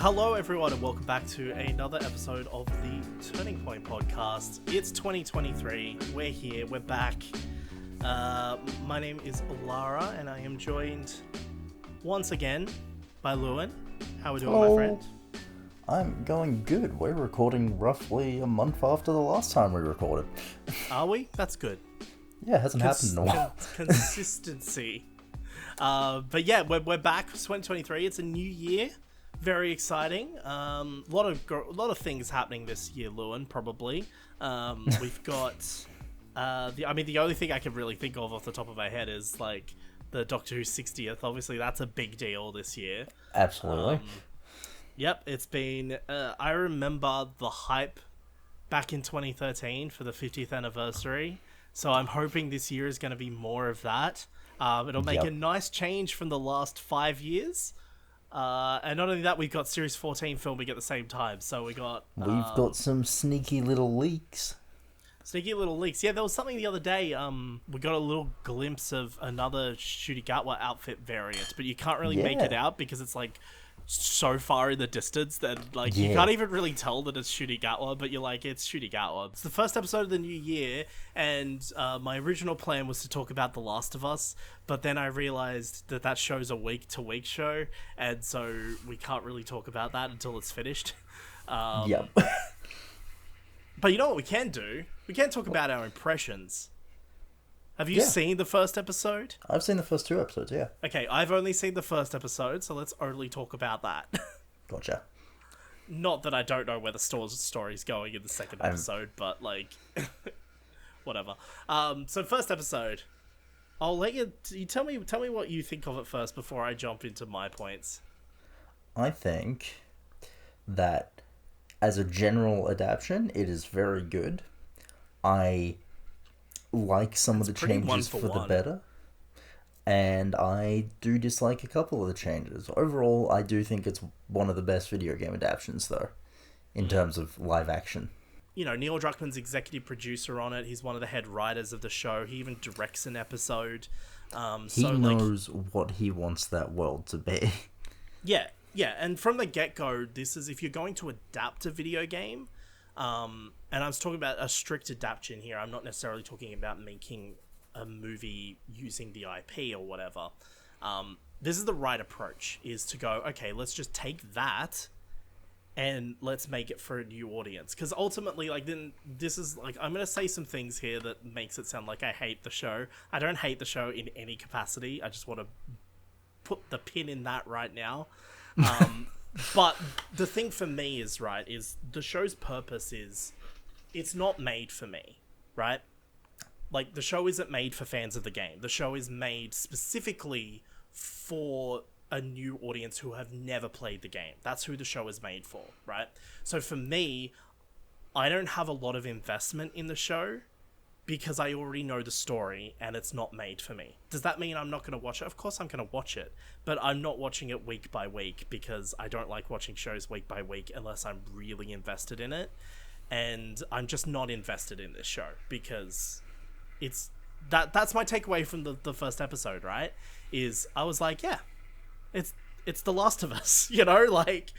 Hello, everyone, and welcome back to another episode of the Turning Point podcast. It's 2023. We're here. We're back. My name is Lara, and I am joined once again by Lewin. How are we doing, Hello. my friend? I'm going good. We're recording roughly a month after the last time we recorded. Are we? That's good. Yeah, it hasn't happened in a while. Consistency. But yeah, we're back. 2023. It's a new year. Very exciting. A lot of things happening this year, Lewin. Probably. We've got the only thing I can really think of off the top of my head is like the Doctor Who 60th. Obviously, that's a big deal this year. Absolutely. Yep, it's been. I remember the hype back in 2013 for the 50th anniversary. So I'm hoping this year is going to be more of that. It'll make a nice change from the last 5 years. And not only that, we've got Series 14 filming at the same time. So we've got some sneaky little leaks. Yeah, there was something the other day. We got a little glimpse of another Shurigatwa outfit variant, but you can't really make it out because it's like so far in the distance that you can't even really tell that it's Shurigatwa, but you're like, it's Shurigatwa. It's the first episode of the new year, and my original plan was to talk about The Last of Us, but then I realized that show's a week-to-week show, and so we can't really talk about that until it's finished. Yep. But you know what we can do? We can talk about our impressions. Have you seen the first episode? I've seen the first 2 episodes, yeah. Okay, I've only seen the first episode, so let's only talk about that. Gotcha. Not that I don't know where the story's going in the second episode, but like, whatever. So first episode, I'll let you tell me what you think of it first before I jump into my points. I think that as a general adaptation, it is very good. I like some of the changes for the better, and I do dislike a couple of the changes. Overall, I do think it's one of the best video game adaptations, though, in terms of live action. You know, Neil Druckmann's executive producer on it. He's one of the head writers of the show. He even directs an episode. He knows what he wants that world to be. Yeah, and from the get-go, this is, if you're going to adapt a video game, and I was talking about a strict adaptation here, I'm not necessarily talking about making a movie using the IP or whatever. This is the right approach, is to go, okay, let's just take that and let's make it for a new audience. Because ultimately, then this is, I'm going to say some things here that makes it sound like I hate the show. I don't hate the show in any capacity. I just want to put the pin in that right now. But the thing for me is the show's purpose is, it's not made for me, right? Like, the show isn't made for fans of the game. The show is made specifically for a new audience who have never played the game. That's who the show is made for, right? So for me, I don't have a lot of investment in the show because I already know the story and it's not made for me. Does that mean I'm not going to watch it? Of course I'm going to watch it, but I'm not watching it week by week because I don't like watching shows week by week unless I'm really invested in it. And I'm just not invested in this show because it's that's my takeaway from the first episode, right? Is I was like, yeah, it's The Last of Us, you know, like,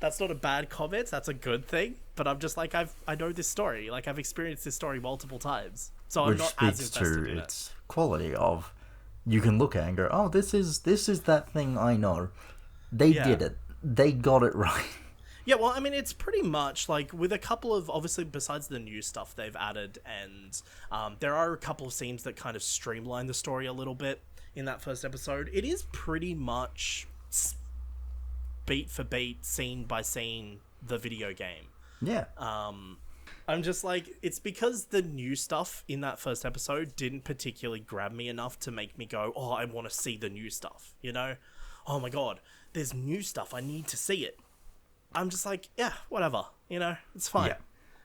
that's not a bad comment, that's a good thing, but I'm just like, I know this story, like, I've experienced this story multiple times, so I'm not as invested in it. Its quality of, you can look at it and go, oh, this is that thing I know. They did it. They got it right. Yeah, well, I mean, it's pretty much, like, with a couple of, obviously, besides the new stuff they've added, and there are a couple of scenes that kind of streamline the story a little bit in that first episode. It is pretty much beat for beat, scene by scene, the video game. Yeah. I'm just like, it's because the new stuff in that first episode didn't particularly grab me enough to make me go, oh, I want to see the new stuff, you know? Oh my god, there's new stuff, I need to see it. I'm just like, yeah, whatever, you know, it's fine. Yeah.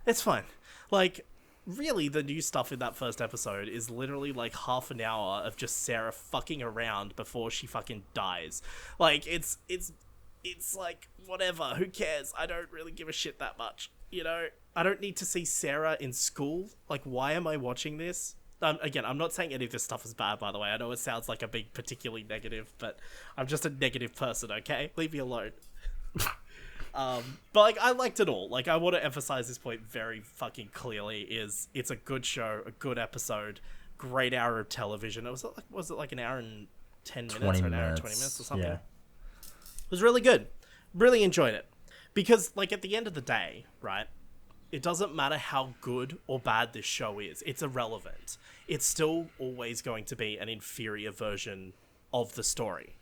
It's fine. Like, really, the new stuff in that first episode is literally like half an hour of just Sarah fucking around before she fucking dies. Like, it's like, whatever, who cares? I don't really give a shit that much, you know? I don't need to see Sarah in school. Like, why am I watching this? Again, I'm not saying any of this stuff is bad, by the way. I know it sounds like a big particularly negative, but I'm just a negative person, okay? Leave me alone. But like, I liked it all. Like, I want to emphasize this point very fucking clearly: is it's a good show, a good episode, great hour of television. Was it like an hour and 10 minutes or an hour and 20 minutes or something? Yeah. It was really good. Really enjoyed it. Because, like, at the end of the day, right, it doesn't matter how good or bad this show is. It's irrelevant. It's still always going to be an inferior version of the story.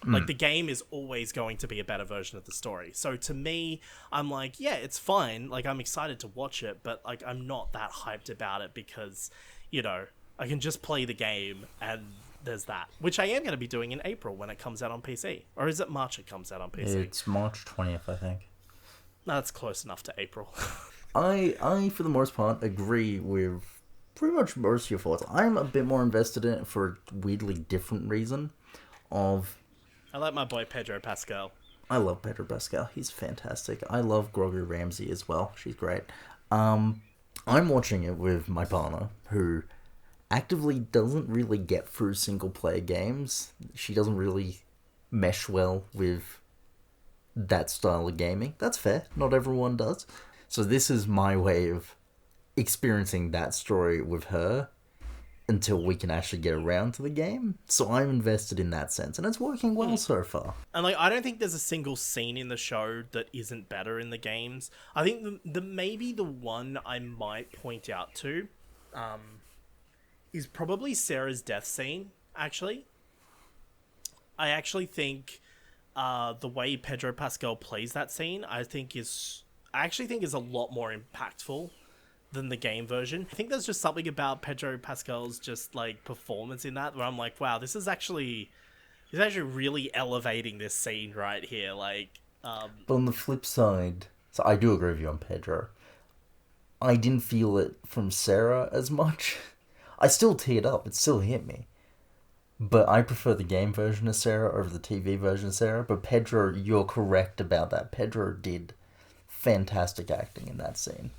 Like, the game is always going to be a better version of the story. So, to me, I'm like, yeah, it's fine. Like, I'm excited to watch it, but, like, I'm not that hyped about it because, you know, I can just play the game and there's that. Which I am going to be doing in April when it comes out on PC. Or is it March it comes out on PC? It's March 20th, I think. No, that's close enough to April. I, for the most part, agree with pretty much most of your thoughts. I'm a bit more invested in it for a weirdly different reason of... I like my boy Pedro Pascal. I love Pedro Pascal. He's fantastic. I love Grogu Ramsey as well. She's great. I'm watching it with my partner, who actively doesn't really get through single-player games. She doesn't really mesh well with that style of gaming. That's fair. Not everyone does. So this is my way of experiencing that story with her until we can actually get around to the game. So I'm invested in that sense, and it's working well so far. And like, I don't think there's a single scene in the show that isn't better in the games. I think the maybe the one I might point out to is probably Sarah's death scene, actually. I actually think the way Pedro Pascal plays that scene, I actually think is a lot more impactful than the game version. I think there's just something about Pedro Pascal's just like performance in that where I'm like, wow, he's actually really elevating this scene right here. Like, but on the flip side, so I do agree with you on Pedro. I didn't feel it from Sarah as much. I still teared up. It still hit me. But I prefer the game version of Sarah over the TV version of Sarah. But Pedro, you're correct about that. Pedro did fantastic acting in that scene.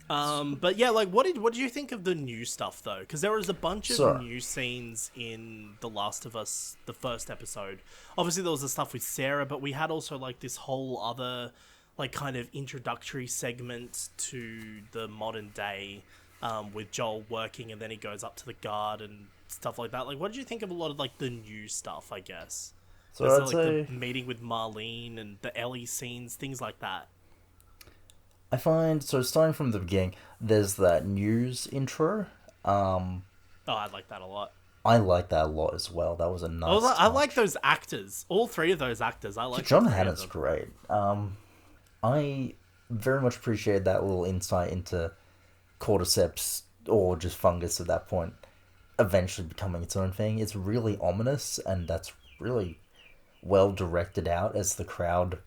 But yeah, like, what did you think of the new stuff though? Because there was a bunch of new scenes in The Last of Us, the first episode. Obviously, there was the stuff with Sarah, but we had also like this whole other, like, kind of introductory segment to the modern day, with Joel working, and then he goes up to the guard and stuff like that. Like, what did you think of a lot of like the new stuff? I guess. So I'd say the meeting with Marlene and the Ellie scenes, things like that. I find, so starting from the beginning, there's that news intro. I like that a lot. I like that a lot as well. That was a nice I like those actors. All three of those actors. I like John Hannah's great. I very much appreciate that little insight into cordyceps, or just fungus at that point, eventually becoming its own thing. It's really ominous, and that's really well directed out as the crowd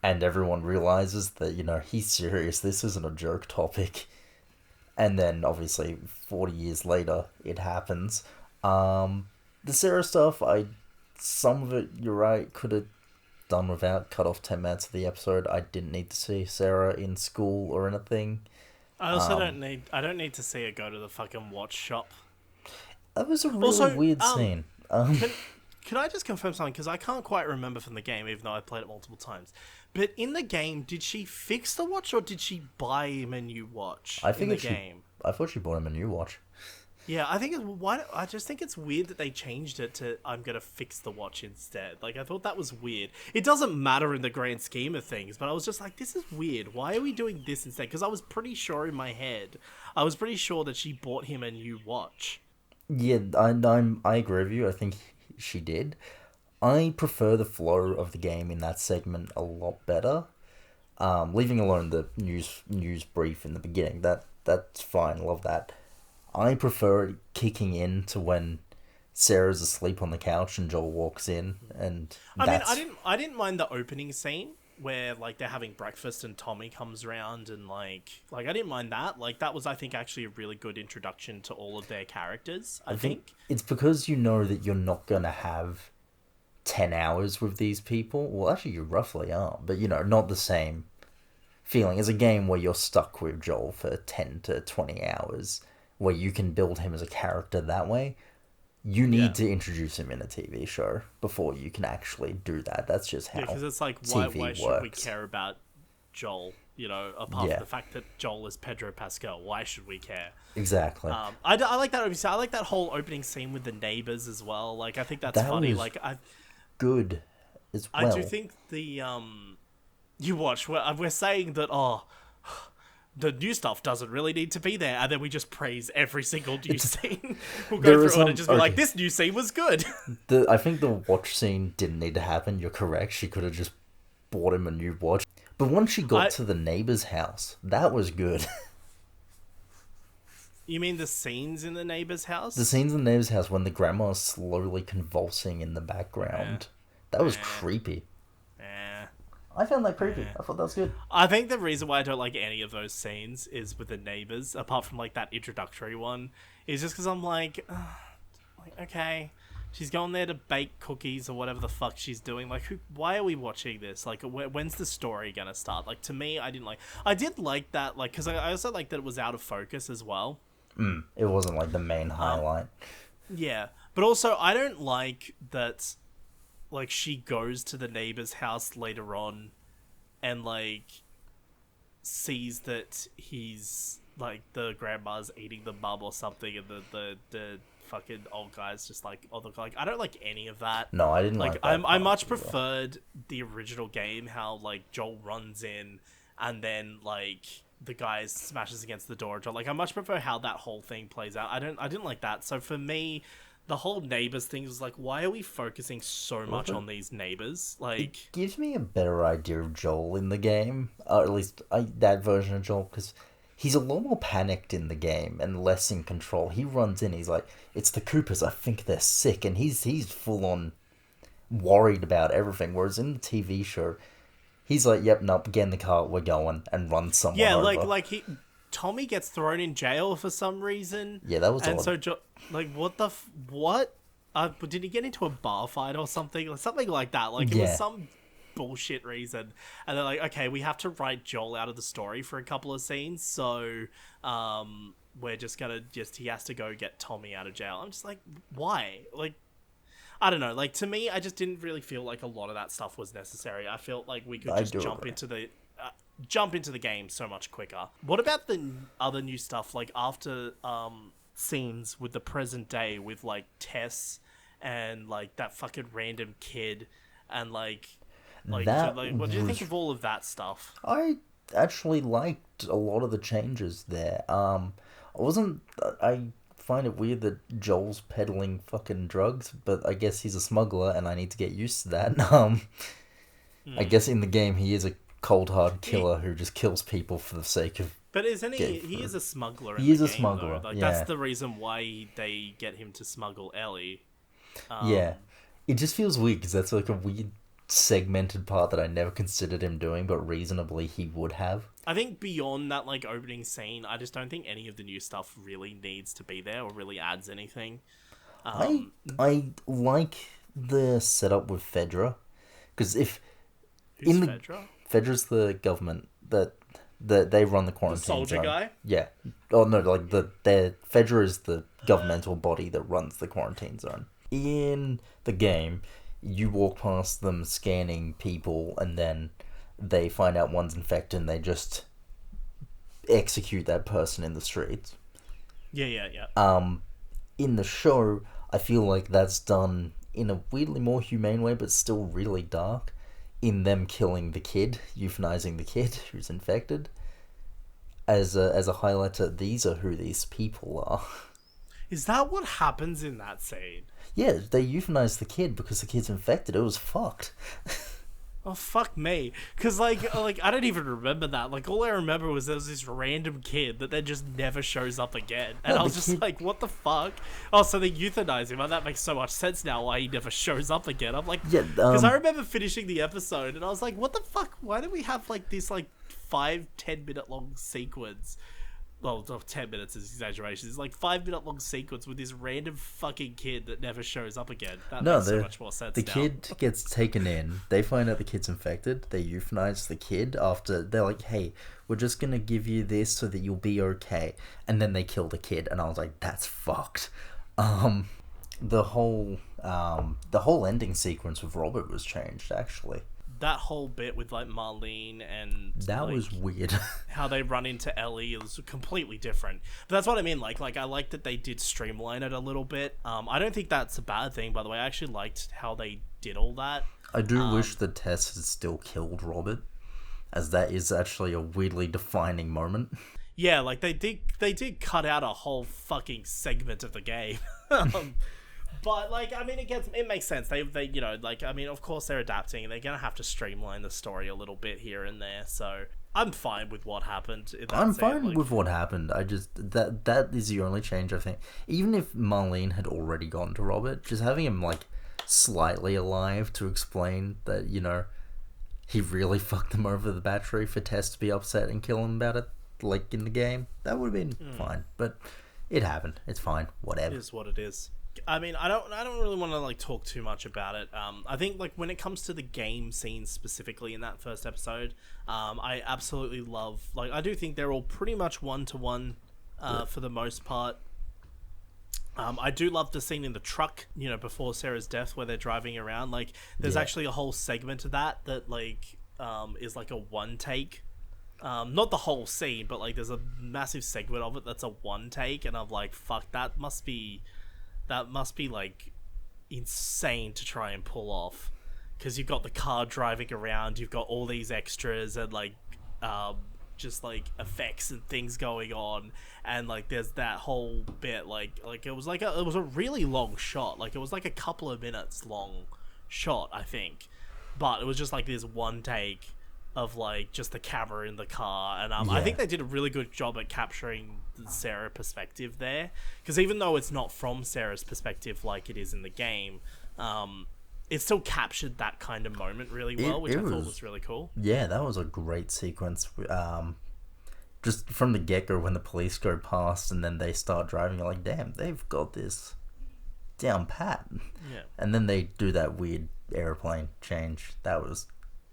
and everyone realizes that, you know, he's serious. This isn't a joke topic. And then, obviously, 40 years later, it happens. The Sarah stuff, some of it, you're right, could have done without. Cut off 10 minutes of the episode. I didn't need to see Sarah in school or anything. I also don't need to see her go to the fucking watch shop. That was a really weird scene. Can I just confirm something? Because I can't quite remember from the game, even though I played it multiple times. But in the game, did she fix the watch or did she buy him a new watch? I thought she bought him a new watch. Yeah, I just think it's weird that they changed it to I'm gonna fix the watch instead. Like, I thought that was weird. It doesn't matter in the grand scheme of things, but I was just like, this is weird. Why are we doing this instead? Because I was pretty sure in my head, that she bought him a new watch. Yeah, I agree with you. I think she did. I prefer the flow of the game in that segment a lot better. Leaving alone the news brief in the beginning, that's fine. Love that. I prefer it kicking in to when Sarah's asleep on the couch and Joel walks in, and I didn't mind the opening scene where like they're having breakfast and Tommy comes around and like I didn't mind that. Like, that was, I think, actually a really good introduction to all of their characters. I think it's because you know that you're not gonna have 10 hours with these people. Well, actually, you roughly are, but you know, not the same feeling as a game where you're stuck with Joel for 10 to 20 hours, where you can build him as a character that way. You need to introduce him in a TV show before you can actually do that. That's just how because it's like, TV why should we care about Joel? You know, apart from the fact that Joel is Pedro Pascal, why should we care? Exactly. I like that. Obviously, I like that whole opening scene with the neighbors as well. Like, I think that's funny. Like, good as well. I do think the you watch. We're saying that the new stuff doesn't really need to be there, and then we just praise every single new scene. We'll go through it and just be like, this new scene was good. I think the watch scene didn't need to happen. You're correct. She could have just bought him a new watch. But once she got to the neighbor's house, that was good. You mean the scenes in the neighbor's house? The scenes in the neighbor's house when the grandma's slowly convulsing in the background. That was creepy. I found that creepy. I thought that was good. I think the reason why I don't like any of those scenes is with the neighbors, apart from like that introductory one, is just because I'm like, okay, she's going there to bake cookies or whatever the fuck she's doing. Like, why are we watching this? Like, when's the story gonna start? Like, to me, I did like that, like, because I also like that it was out of focus as well. It wasn't like the main highlight. Yeah, but also I don't like that. Like, she goes to the neighbor's house later on and, like, sees that he's, like, the grandma's eating the mum or something, and the fucking old guy's just like, I don't like any of that. No, I didn't like that. I much preferred the original game, how, like, Joel runs in and then, like, the guy smashes against the door. Like, I much prefer how that whole thing plays out. I didn't like that. So for me, the whole neighbors thing was like, why are we focusing so much on these neighbors? Like, it gives me a better idea of Joel in the game, or at least that version of Joel, because he's a lot more panicked in the game and less in control. He runs in, he's like, it's the Coopers, I think they're sick, and he's full on worried about everything. Whereas in the TV show, he's like, yep, nope, get in the car, we're going, and run somewhere. Yeah, over. Tommy gets thrown in jail for some reason. Yeah, that was and odd. So what? Did he get into a bar fight or something? Or something like that. Like, it was some bullshit reason. And they're like, okay, we have to write Joel out of the story for a couple of scenes, so we're just gonna he has to go get Tommy out of jail. I'm just like, why? Like, I don't know. Like, to me, I just didn't really feel like a lot of that stuff was necessary. I felt like we could just jump into the game so much quicker. What about the other new stuff, like after scenes with the present day with like Tess and like that fucking random kid and like what do you think of all of that stuff? I actually liked a lot of the changes there. I find it weird that Joel's peddling fucking drugs, but I guess he's a smuggler and I need to get used to that. I guess in the game he is a cold hard killer who just kills people for the sake of. But isn't he is a smuggler. He is a smuggler. Like, that's the reason why they get him to smuggle Ellie. Yeah, it just feels weird because that's like a weird segmented part that I never considered him doing, but reasonably he would have. I think beyond that, like, opening scene, I just don't think any of the new stuff really needs to be there or really adds anything. I like the setup with Fedra, because Who's Fedra? Fedra's the government that they run the quarantine the soldier zone. Guy? Yeah. Oh no, like Fedra is the governmental body that runs the quarantine zone. In the game, you walk past them scanning people, and then they find out one's infected, and they just execute that person in the streets. Yeah. In the show, I feel like that's done in a weirdly more humane way, but still really dark. In them killing the kid, euthanizing the kid who's infected, as a highlight to these are who these people are. Is that what happens in that scene? Yeah, they euthanized the kid because the kid's infected. It was fucked. Oh, fuck me. Because, like, I don't even remember that. Like, all I remember was there was this random kid that then just never shows up again. And I was just like, what the fuck? Oh, so they euthanize him. Oh, that makes so much sense now why he never shows up again. I'm like, because I remember finishing the episode and I was like, what the fuck? Why do we have, like, this, like, 5-10 minute long sequence? Well, 10 minutes is exaggeration. It's like 5-minute long sequence with this random fucking kid that never shows up again. That makes so much more sense. The kid gets taken in. They find out the kid's infected. They euthanize the kid after they're like, "Hey, we're just gonna give you this so that you'll be okay." And then they kill the kid, and I was like, "That's fucked." the whole ending sequence with Robert was changed, actually. That whole bit with like Marlene and that like, was weird. how they run into Ellie was completely different. But that's what I mean. Like I like that they did streamline it a little bit. I don't think that's a bad thing, by the way. I actually liked how they did all that. I do wish that Tess had still killed Robert, as that is actually a weirdly defining moment. Yeah, like they did cut out a whole fucking segment of the game. But like, I mean, it makes sense. They you know, like, I mean, of course they're adapting. They're gonna have to streamline the story a little bit here and there. So I'm fine with what happened. I'm fine with what happened. I just that is the only change I think. Even if Marlene had already gone to Robert, just having him like slightly alive to explain that, you know, he really fucked him over the battery for Tess to be upset and kill him about it, like in the game, that would have been fine. But it happened. It's fine. Whatever. It is what it is. I mean, I don't really want to like talk too much about it. I think like when it comes to the game scenes specifically in that first episode, I absolutely love. Like, I do think they're all pretty much 1-to-1 for the most part. I do love the scene in the truck, you know, before Sarah's death, where they're driving around. Like, there's actually a whole segment of that like is like a one take. Not the whole scene, but like there's a massive segment of it that's a one take, and I'm like, fuck, that must be like insane to try and pull off, because you've got the car driving around, you've got all these extras and like just like effects and things going on, and like there's that whole bit like it was a really long shot, like it was like a couple of minutes long shot, I think, but it was just like this one take of like just the camera in the car, and I think they did a really good job at capturing the Sarah perspective there, because even though it's not from Sarah's perspective like it is in the game, it still captured that kind of moment really well, which I thought was really cool. Yeah, that was a great sequence. Just from the get-go, when the police go past and then they start driving, you're like, damn, they've got this down pat. Yeah. And then they do that weird airplane change.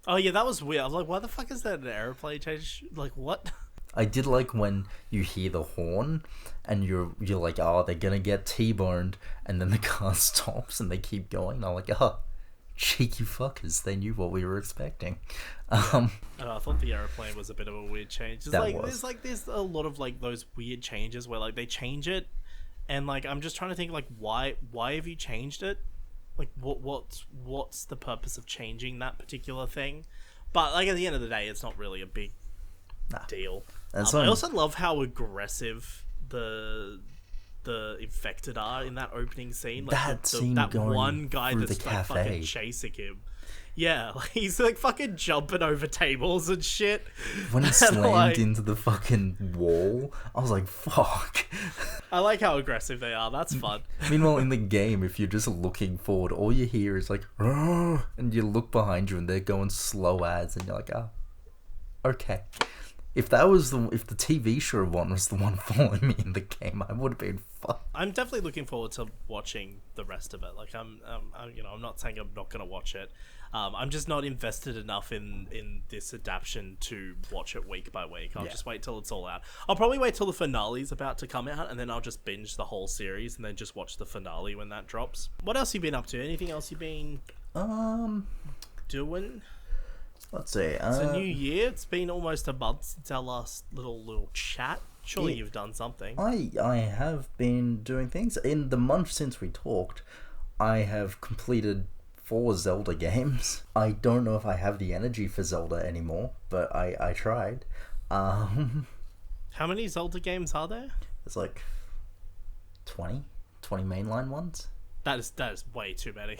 Oh yeah, that was weird. I was like, why the fuck is that an airplane change? Like, what? I did like when you hear the horn and you're like, oh, they're gonna get T-boned, and then the car stops and they keep going. I'm like, oh, cheeky fuckers, they knew what we were expecting. I thought the airplane was a bit of a weird change. There's a lot of like those weird changes where like they change it, and like I'm just trying to think like why have you changed it? Like what's the purpose of changing that particular thing? But like at the end of the day, it's not really a big deal. I also love how aggressive the infected are in that opening scene. Like that one guy that's like fucking chasing him. Yeah, like he's like fucking jumping over tables and shit. When he slammed into the fucking wall, I was like, fuck. I like how aggressive they are. That's fun. Meanwhile, in the game, if you're just looking forward, all you hear is like, "Rrr," and you look behind you and they're going slow ads, and you're like, oh, okay. If the TV show one was the one following me in the game, I would have been fucked. I'm definitely looking forward to watching the rest of it. Like I'm not saying I'm not gonna watch it. I'm just not invested enough in this adaptation to watch it week by week. I'll just wait till it's all out. I'll probably wait till the finale's about to come out, and then I'll just binge the whole series and then just watch the finale when that drops. What else have you been up to? Anything else you've been doing? Let's see. It's a new year. It's been almost a month since our last little chat. Surely you've done something. I have been doing things. In the month since we talked, I have completed 4 Zelda games. I don't know if I have the energy for Zelda anymore, but I tried. How many Zelda games are there? There's like 20 mainline ones. That is way too many.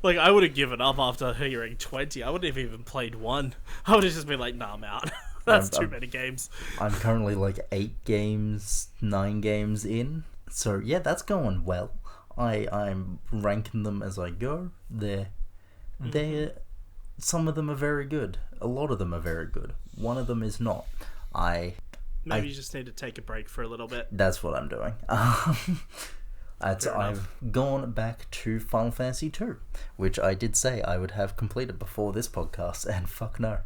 Like, I would have given up after hearing 20. I wouldn't have even played one. I would have just been like, nah, I'm out. That's too many games. I'm currently like 9 games in. So yeah, that's going well. I'm ranking them as I go. They're some of them are very good. A lot of them are very good. One of them is not. Maybe you just need to take a break for a little bit. That's what I'm doing. I've gone back to Final Fantasy 2, which I did say I would have completed before this podcast, and fuck no.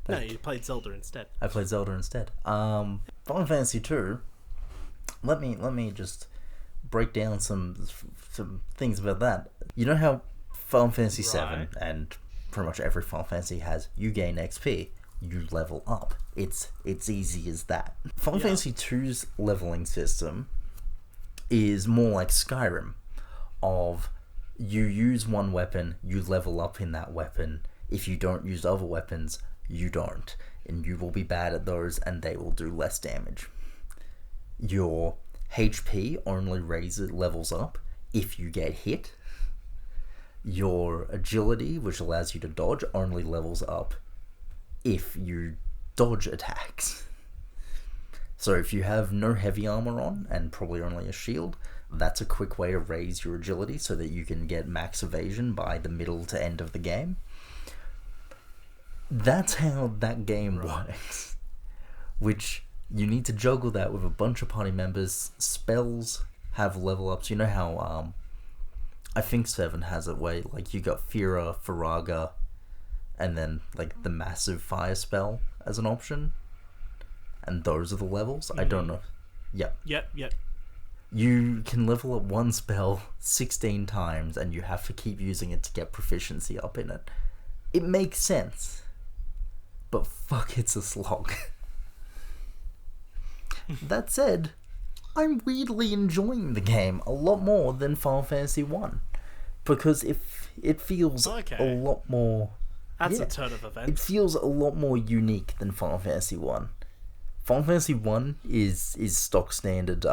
No, you played Zelda instead. I played Zelda instead. Final Fantasy 2, let me just break down some things about that. You know how Final Fantasy VII and pretty much every Final Fantasy has, you gain XP, you level up. It's easy as that. Final Fantasy II's leveling system is more like Skyrim, of you use one weapon, you level up in that weapon. If you don't use other weapons, you don't. And you will be bad at those and they will do less damage. Your HP only levels up if you get hit. Your agility, which allows you to dodge, only levels up if you dodge attacks. So if you have no heavy armor on and probably only a shield, that's a quick way to raise your agility so that you can get max evasion by the middle to end of the game. That's how that game works. Which, you need to juggle that with a bunch of party members. Spells have level ups. You know how, I think 7 has it where, like, you got Fira, Faraga, and then, like, the massive fire spell as an option. And those are the levels? I don't know. Yep. You can level up one spell 16 times, and you have to keep using it to get proficiency up in it. It makes sense. But fuck, it's a slog. That said, I'm weirdly enjoying the game a lot more than Final Fantasy 1. Because it feels a lot more... That's a turn of events. It feels a lot more unique than Final Fantasy 1. Final Fantasy 1 is stock standard.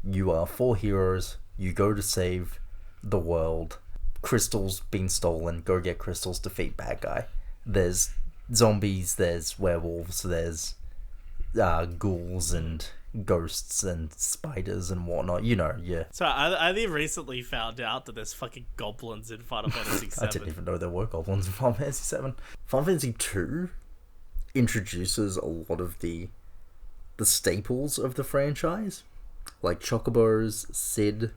You are 4 heroes, you go to save the world, crystals being stolen, go get crystals, defeat bad guy. There's zombies, there's werewolves, there's ghouls and ghosts and spiders and whatnot, you know, yeah. So I only recently found out that there's fucking goblins in Final Fantasy VII. I didn't even know there were goblins in Final Fantasy VII. Final Fantasy 2 introduces a lot of the staples of the franchise, like chocobos, Cid,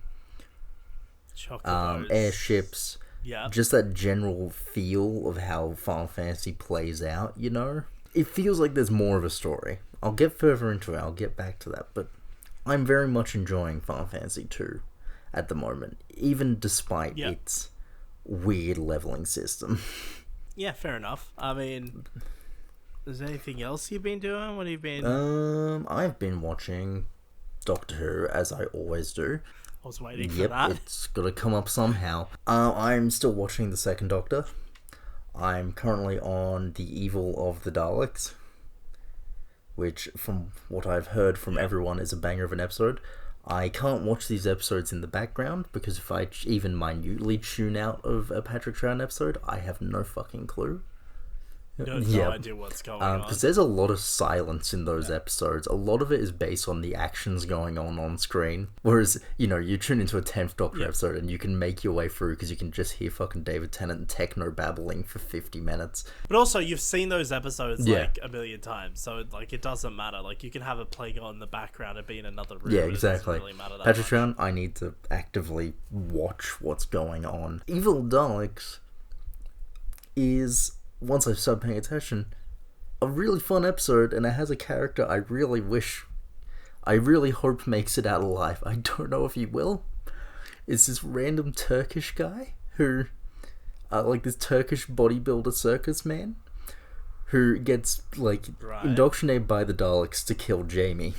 airships, just that general feel of how Final Fantasy plays out, you know? It feels like there's more of a story. I'll get further into it, I'll get back to that, but I'm very much enjoying Final Fantasy 2 at the moment, even despite its weird leveling system. Yeah, fair enough. I mean, is there anything else you've been doing? What have you been... I've been watching Doctor Who, as I always do. I was waiting for that. It's gotta come up somehow. I'm still watching the second Doctor. I'm currently on The Evil of the Daleks, which, from what I've heard from everyone, is a banger of an episode. I can't watch these episodes in the background, because if I even minutely tune out of a Patrick Troughton episode, I have no fucking clue. No idea what's going on. Because there's a lot of silence in those episodes. A lot of it is based on the actions going on screen. Whereas, you know, you tune into a 10th Doctor episode and you can make your way through because you can just hear fucking David Tennant techno babbling for 50 minutes. But also, you've seen those episodes like a million times, so like it doesn't matter. Like, you can have it playing on in the background and be in another room. Yeah, exactly. It doesn't really matter that Patrick Troughton, I need to actively watch what's going on. Evil Daleks is, once I started paying attention, a really fun episode, and it has a character I really hope makes it out alive. I don't know if he will. It's this random Turkish guy who, like this Turkish bodybuilder circus man, who gets, like, indoctrinated by the Daleks to kill Jamie.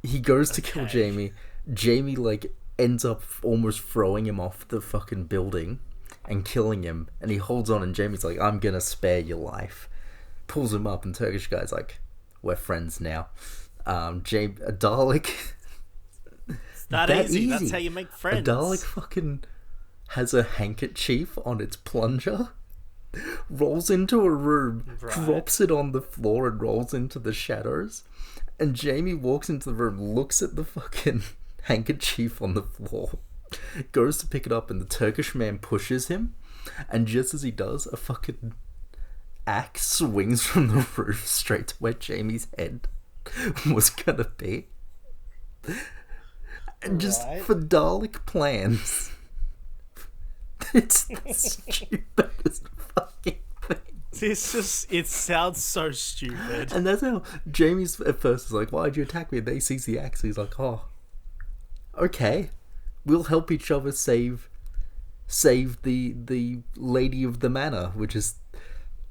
He goes to kill Jamie. Jamie, like, ends up almost throwing him off the fucking building and killing him, and he holds on, and Jamie's like, I'm gonna spare your life. Pulls him up, and Turkish guy's like, we're friends now. A Dalek... that easy. That's how you make friends. A Dalek fucking has a handkerchief on its plunger, rolls into a room, drops it on the floor, and rolls into the shadows, and Jamie walks into the room, looks at the fucking handkerchief on the floor, goes to pick it up, and the Turkish man pushes him, and just as he does, a fucking axe swings from the roof straight to where Jamie's head was gonna be. And just for Dalek plans, it's the stupidest fucking thing. it sounds so stupid. And that's how Jamie's at first is like, why'd you attack me? And then he sees the axe, he's like, oh, okay. We'll help each other save the lady of the manor, which is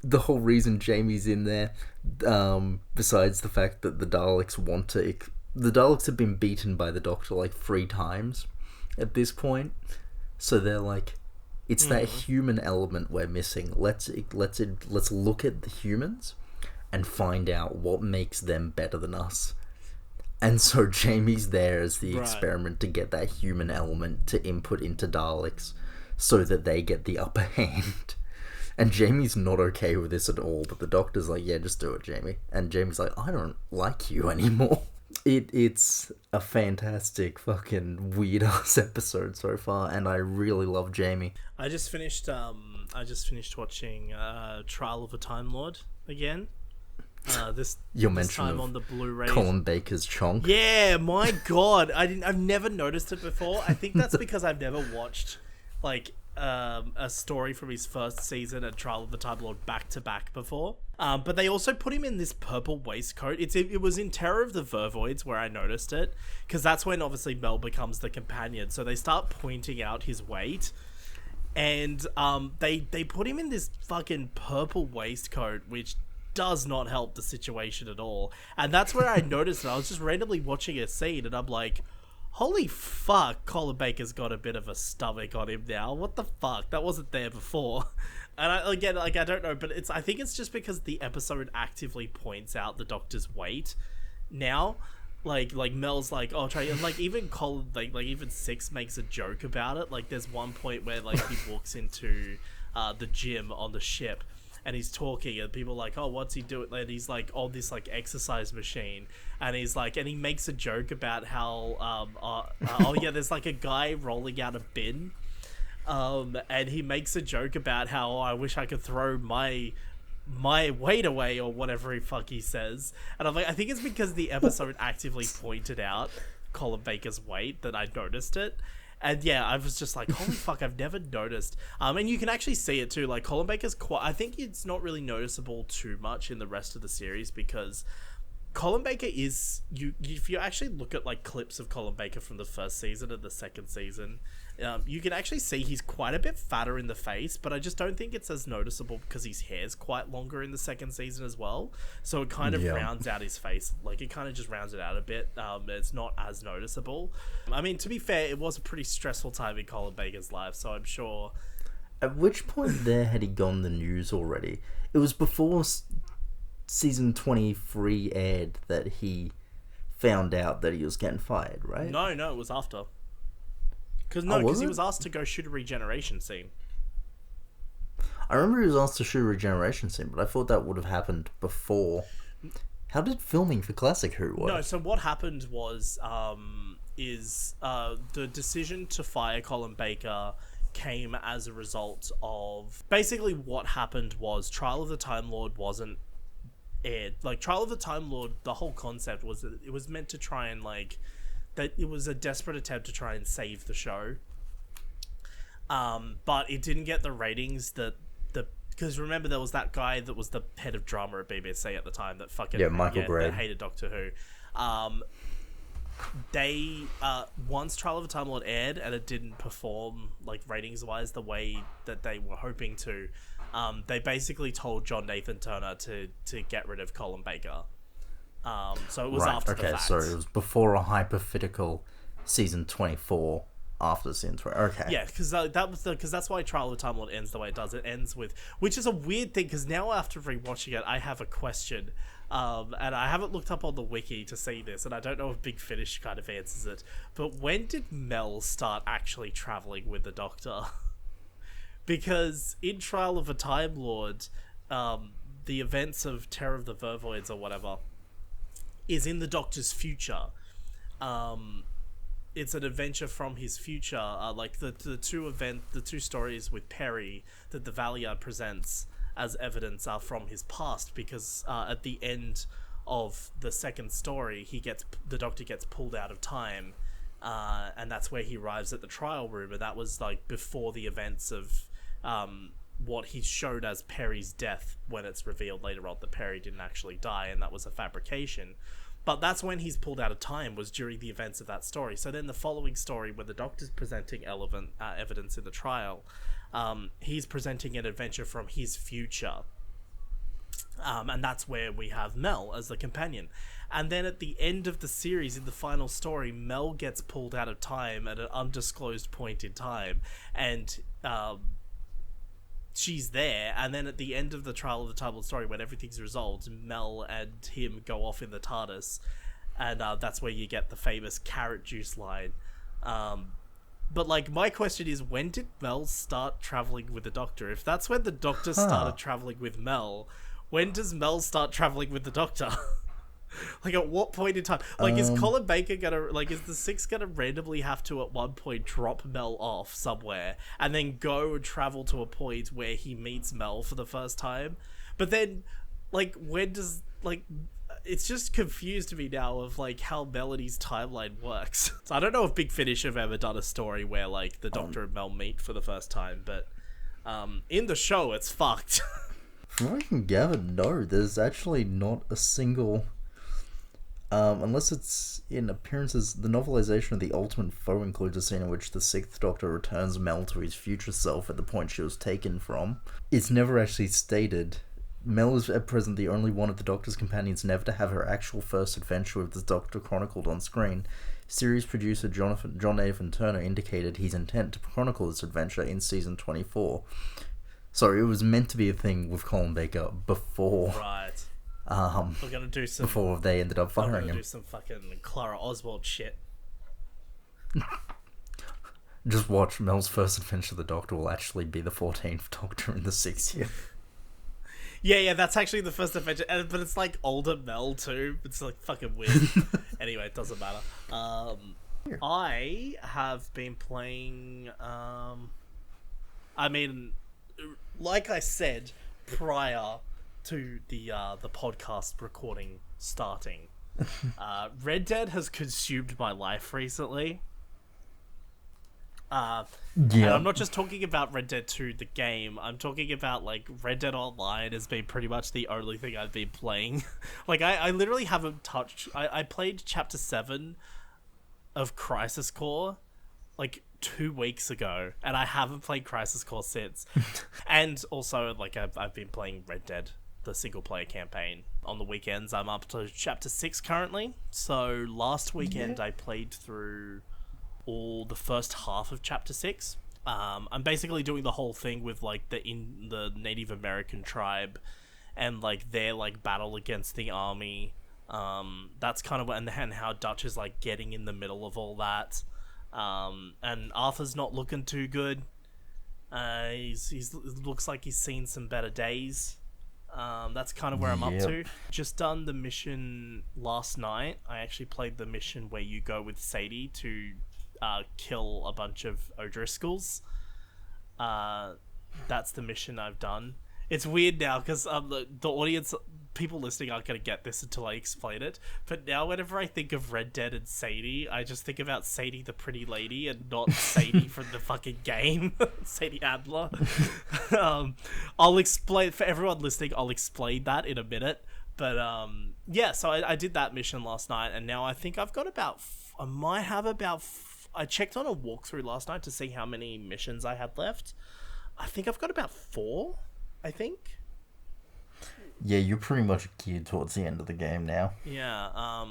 the whole reason Jamie's in there. Besides the fact that the Daleks have been beaten by the Doctor like 3 times at this point, so they're like, it's that human element we're missing. Let's look at the humans and find out what makes them better than us. And so Jamie's there as the experiment to get that human element to input into Daleks so that they get the upper hand. And Jamie's not okay with this at all, but the Doctor's like, yeah, just do it, Jamie. And Jamie's like, I don't like you anymore. It's a fantastic fucking weird-ass episode so far, and I really love Jamie. I just finished watching Trial of a Time Lord again. This time on the Blu-ray. Colin Baker's chonk. Yeah, my god, I've never noticed it before. I think that's because I've never watched like a story from his first season and Trial of the Time Lord back to back before. But they also put him in this purple waistcoat. It was in Terror of the Vervoids where I noticed it, because that's when obviously Mel becomes the companion. So they start pointing out his weight. And they put him in this fucking purple waistcoat, which does not help the situation at all. And that's where I noticed it. I was just randomly watching a scene and I'm like, holy fuck, Colin Baker's got a bit of a stomach on him now. What the fuck? That wasn't there before. And I don't know, but I think it's just because the episode actively points out the Doctor's weight now. Like Mel's like, oh, try, and like even Colin, like even Six makes a joke about it. Like there's one point where like he walks into the gym on the ship and he's talking and people are like, oh, what's he doing? And he's like, oh, this like exercise machine. And he's like, and he makes a joke about how, oh yeah, there's like a guy rolling out a bin. And he makes a joke about how, oh, I wish I could throw my weight away or whatever he says. And I'm like, I think it's because the episode actively pointed out Colin Baker's weight that I noticed it. And yeah, I was just like, holy fuck, I've never noticed. And you can actually see it too. Like Colin Baker's I think it's not really noticeable too much in the rest of the series because Colin Baker is if you actually look at like clips of Colin Baker from the first season and the second season, you can actually see he's quite a bit fatter in the face, but I just don't think it's as noticeable because his hair's quite longer in the second season as well. So it kind of rounds out his face. Like it kind of just rounds it out a bit. It's not as noticeable. I mean, to be fair, it was a pretty stressful time in Colin Baker's life, so I'm sure. At which point there had he gone the news already? It was before season 23 aired that he found out that he was getting fired, right? No, it was after. Because he was asked to go shoot a regeneration scene. I remember he was asked to shoot a regeneration scene, but I thought that would have happened before. How did filming for Classic Who work? No, so what happened was the decision to fire Colin Baker came as a result of... Basically what happened was Trial of the Time Lord wasn't aired. Like Trial of the Time Lord, the whole concept was that it was meant to try and like... that it was a desperate attempt to try and save the show, but it didn't get the ratings that because remember there was that guy that was the head of drama at BBC at the time that fucking Michael Gray, that hated Doctor Who. They once Trial of a Time Lord aired and it didn't perform like ratings wise the way that they were hoping to, they basically told John Nathan Turner to get rid of Colin Baker. So it was after the fact. So it was before a hypothetical season 24, after season 20. Okay. Yeah, because that's why Trial of the Time Lord ends the way it does. It ends with, which is a weird thing, because now after rewatching it, I have a question, and I haven't looked up on the wiki to see this, and I don't know if Big Finish kind of answers it. But when did Mel start actually traveling with the Doctor? Because in Trial of a Time Lord, the events of Terror of the Vervoids or whatever is in the Doctor's future. It's an adventure from his future. Like the two stories with Perry that the Valiant presents as evidence are from his past, because at the end of the second story, the Doctor gets pulled out of time, and that's where he arrives at the trial room, and that was like before the events of what he showed as Perry's death when it's revealed later on that Perry didn't actually die and that was a fabrication. But that's when he's pulled out of time, was during the events of that story. So then the following story, where the Doctor's presenting evidence in the trial, he's presenting an adventure from his future. And that's where we have Mel as the companion. And then at the end of the series, in the final story, Mel gets pulled out of time at an undisclosed point in time. And she's there, and then at the end of the trial of the Timelord story, when everything's resolved, Mel and him go off in the TARDIS, and that's where you get the famous carrot juice line. But like, my question is, when did Mel start traveling with the Doctor? If that's when the Doctor started traveling with Mel, when does Mel start traveling with the Doctor? Like, at what point in time? Like, is Colin Baker gonna, like, is the Six gonna randomly have to at one point drop Mel off somewhere and then go and travel to a point where he meets Mel for the first time? But then, like, when does, like, it's just confused me now of, like, how Melody's timeline works. So I don't know if Big Finish have ever done a story where, like, the Doctor and Mel meet for the first time, but in the show, it's fucked. From what I can gather, no, there's actually not a single... unless it's in appearances, the novelization of The Ultimate Foe includes a scene in which the Sixth Doctor returns Mel to his future self at the point she was taken from. It's never actually stated. Mel is at present the only one of the Doctor's companions never to have her actual first adventure with the Doctor chronicled on screen. Series producer John Nathan Turner indicated his intent to chronicle this adventure in season 24. Sorry, it was meant to be a thing with Colin Baker before... Right. We're gonna do some before they ended up firing him. We're gonna do some fucking Clara Oswald shit. Just watch. Mel's first adventure of the Doctor will actually be the 14th Doctor in the 6th year. Yeah, that's actually the first adventure, but it's like older Mel too. It's like fucking weird. Anyway, it doesn't matter. I have been playing. I mean, like I said prior to the podcast recording starting, Red Dead has consumed my life recently. And I'm not just talking about Red Dead 2 the game, I'm talking about like Red Dead Online has been pretty much the only thing I've been playing. Like I literally haven't touched... I played chapter 7 of Crisis Core like 2 weeks ago, and I haven't played Crisis Core since. And also like I've been playing Red Dead, the single player campaign, on the weekends. I'm up to chapter 6 currently. So last weekend I played through all the first half of chapter 6. I'm basically doing the whole thing with like the Native American tribe and like their like battle against the army. That's kind of and how Dutch is like getting in the middle of all that. And Arthur's not looking too good. He's looks like he's seen some better days. That's kind of where I'm up to. Just done the mission last night. I actually played the mission where you go with Sadie to kill a bunch of O'Driscolls. That's the mission I've done. It's weird now because the audience, people listening aren't going to get this until I explain it. But now whenever I think of Red Dead and Sadie, I just think about Sadie the pretty lady and not Sadie from the fucking game. Sadie Adler. I'll explain, for everyone listening, I'll explain that in a minute. But yeah, so I did that mission last night, and now I think I've got about... I checked on a walkthrough last night to see how many missions I had left. I think I've got about 4, I think. Yeah, you're pretty much geared towards the end of the game now. Yeah,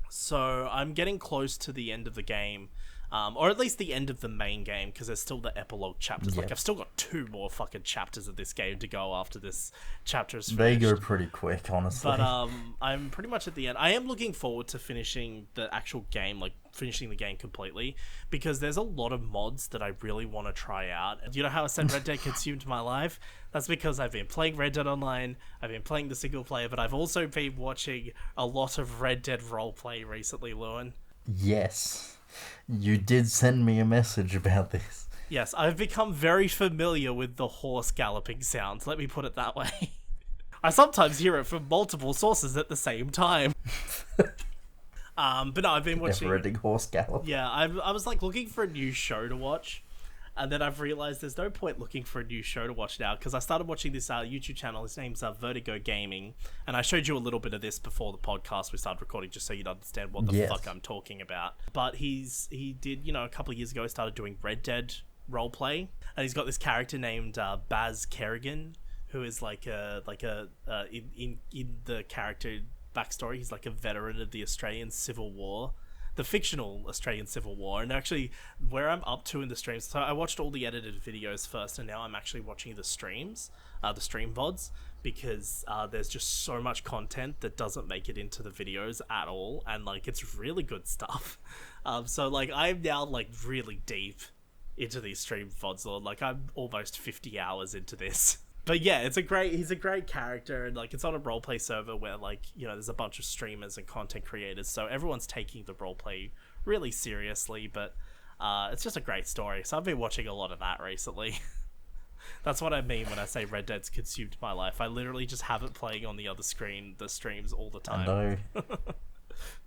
so I'm getting close to the end of the game. Or at least the end of the main game, because there's still the epilogue chapters. Like, I've still got 2 more fucking chapters of this game to go after this chapter is finished. They go pretty quick, honestly. But I'm pretty much at the end. I am looking forward to finishing the actual game, like finishing the game completely, because there's a lot of mods that I really want to try out. And you know how I said Red Dead consumed my life? That's because I've been playing Red Dead Online, I've been playing the single player, but I've also been watching a lot of Red Dead roleplay recently, Lewin. Yes. You did send me a message about this. Yes, I've become very familiar with the horse galloping sounds, let me put it that way. I sometimes hear it from multiple sources at the same time. But no, I've been watching... Never-ending horse gallop. Yeah, I was like looking for a new show to watch. And then I've realized there's no point looking for a new show to watch now, because I started watching this YouTube channel. His name's Vertigo Gaming, and I showed you a little bit of this before the podcast we started recording, just so you'd understand what the fuck I'm talking about. But he did, a couple of years ago, he started doing Red Dead Roleplay, and he's got this character named Baz Kerrigan, who is in the character backstory, he's like a veteran of the Australian Civil War, the fictional Australian Civil War. And actually, where I'm up to in the streams, so I watched all the edited videos first, and now I'm actually watching the streams, the stream VODs, because there's just so much content that doesn't make it into the videos at all, and it's really good stuff. So I'm now really deep into these stream VODs, or I'm almost 50 hours into this. But yeah, he's a great character, and it's on a roleplay server where there's a bunch of streamers and content creators, so everyone's taking the roleplay really seriously, but it's just a great story. So I've been watching a lot of that recently. That's what I mean when I say Red Dead's consumed my life. I literally just have it playing on the other screen, the streams, all the time. I know.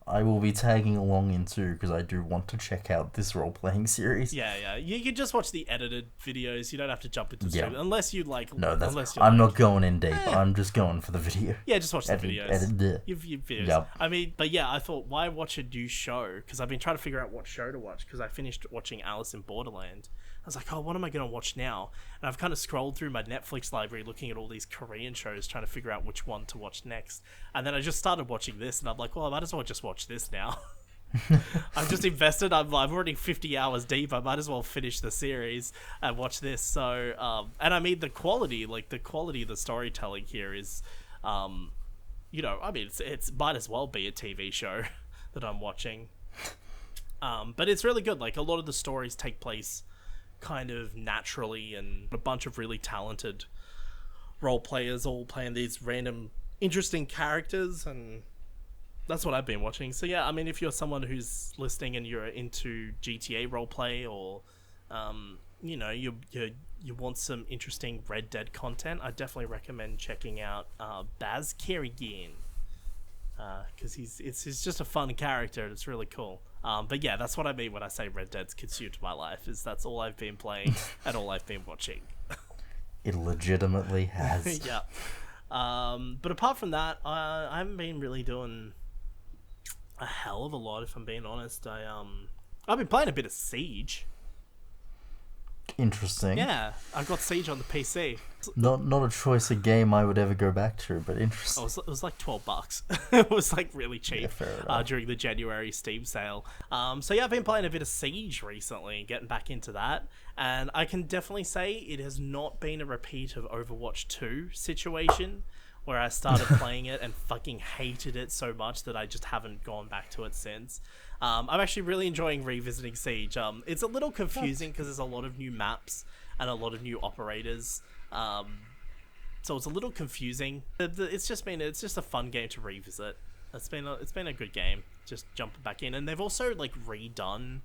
I will be tagging along in too, because I do want to check out this role-playing series. Yeah. You can just watch the edited videos. You don't have to jump into stream, unless you like. No, I'm not going in deep. I'm just going for the video. Yeah, just watch the videos. You've videos. Yep. I mean, but yeah, I thought, why watch a new show? Because I've been trying to figure out what show to watch, because I finished watching Alice in Borderland. I was like, oh, what am I going to watch now? And I've kind of scrolled through my Netflix library looking at all these Korean shows, trying to figure out which one to watch next. And then I just started watching this, and I'm like, well, I might as well just watch this now. I've just invested. I'm already 50 hours deep. I might as well finish the series and watch this. So, and I mean, the quality of the storytelling here is, I mean, it's might as well be a TV show that I'm watching. But it's really good. A lot of the stories take place kind of naturally, and a bunch of really talented role players all playing these random interesting characters, and that's what I've been watching. So yeah, I mean, if you're someone who's listening and you're into GTA roleplay, or you want some interesting Red Dead content, I definitely recommend checking out Baz Kerrigan, because he's just a fun character, and it's really cool. But yeah, that's what I mean when I say Red Dead's consumed my life, is that's all I've been playing and all I've been watching. It legitimately has. Yeah. But apart from that, I haven't been really doing a hell of a lot, if I'm being honest. I've been playing a bit of Siege. Interesting. Yeah, I got Siege on the PC. Not a choice of game I would ever go back to, but interesting. Oh, it was like $12. It was really cheap during the January Steam sale. So yeah, I've been playing a bit of Siege recently, getting back into that, and I can definitely say it has not been a repeat of Overwatch 2 situation, where I started playing it and fucking hated it so much that I just haven't gone back to it since. I'm actually really enjoying revisiting Siege. It's a little confusing because there's a lot of new maps and a lot of new operators. So it's a little confusing. It's just a fun game to revisit. It's been a good game, just jumping back in. And they've also redone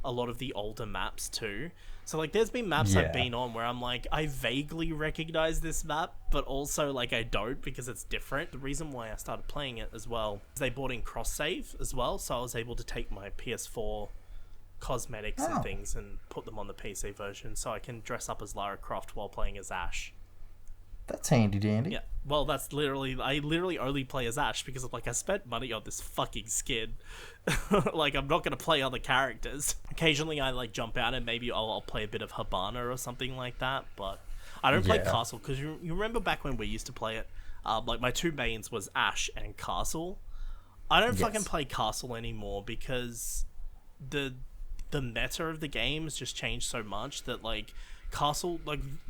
a lot of the older maps too. So there's been maps I've been on where I'm like, I vaguely recognize this map, but also I don't, because it's different. The reason why I started playing it as well is they brought in cross save as well, so I was able to take my PS4 cosmetics and things and put them on the PC version, so I can dress up as Lara Croft while playing as Ash. That's handy dandy. Yeah, well, I literally only play as Ash because I spent money on this fucking skin. I'm not gonna play other characters. Occasionally I jump out and maybe I'll play a bit of Habana or something like that, but I don't play Castle, because you remember back when we used to play it, my two mains was Ash and Castle. I don't fucking play Castle anymore, because the meta of the game has just changed so much that Castle,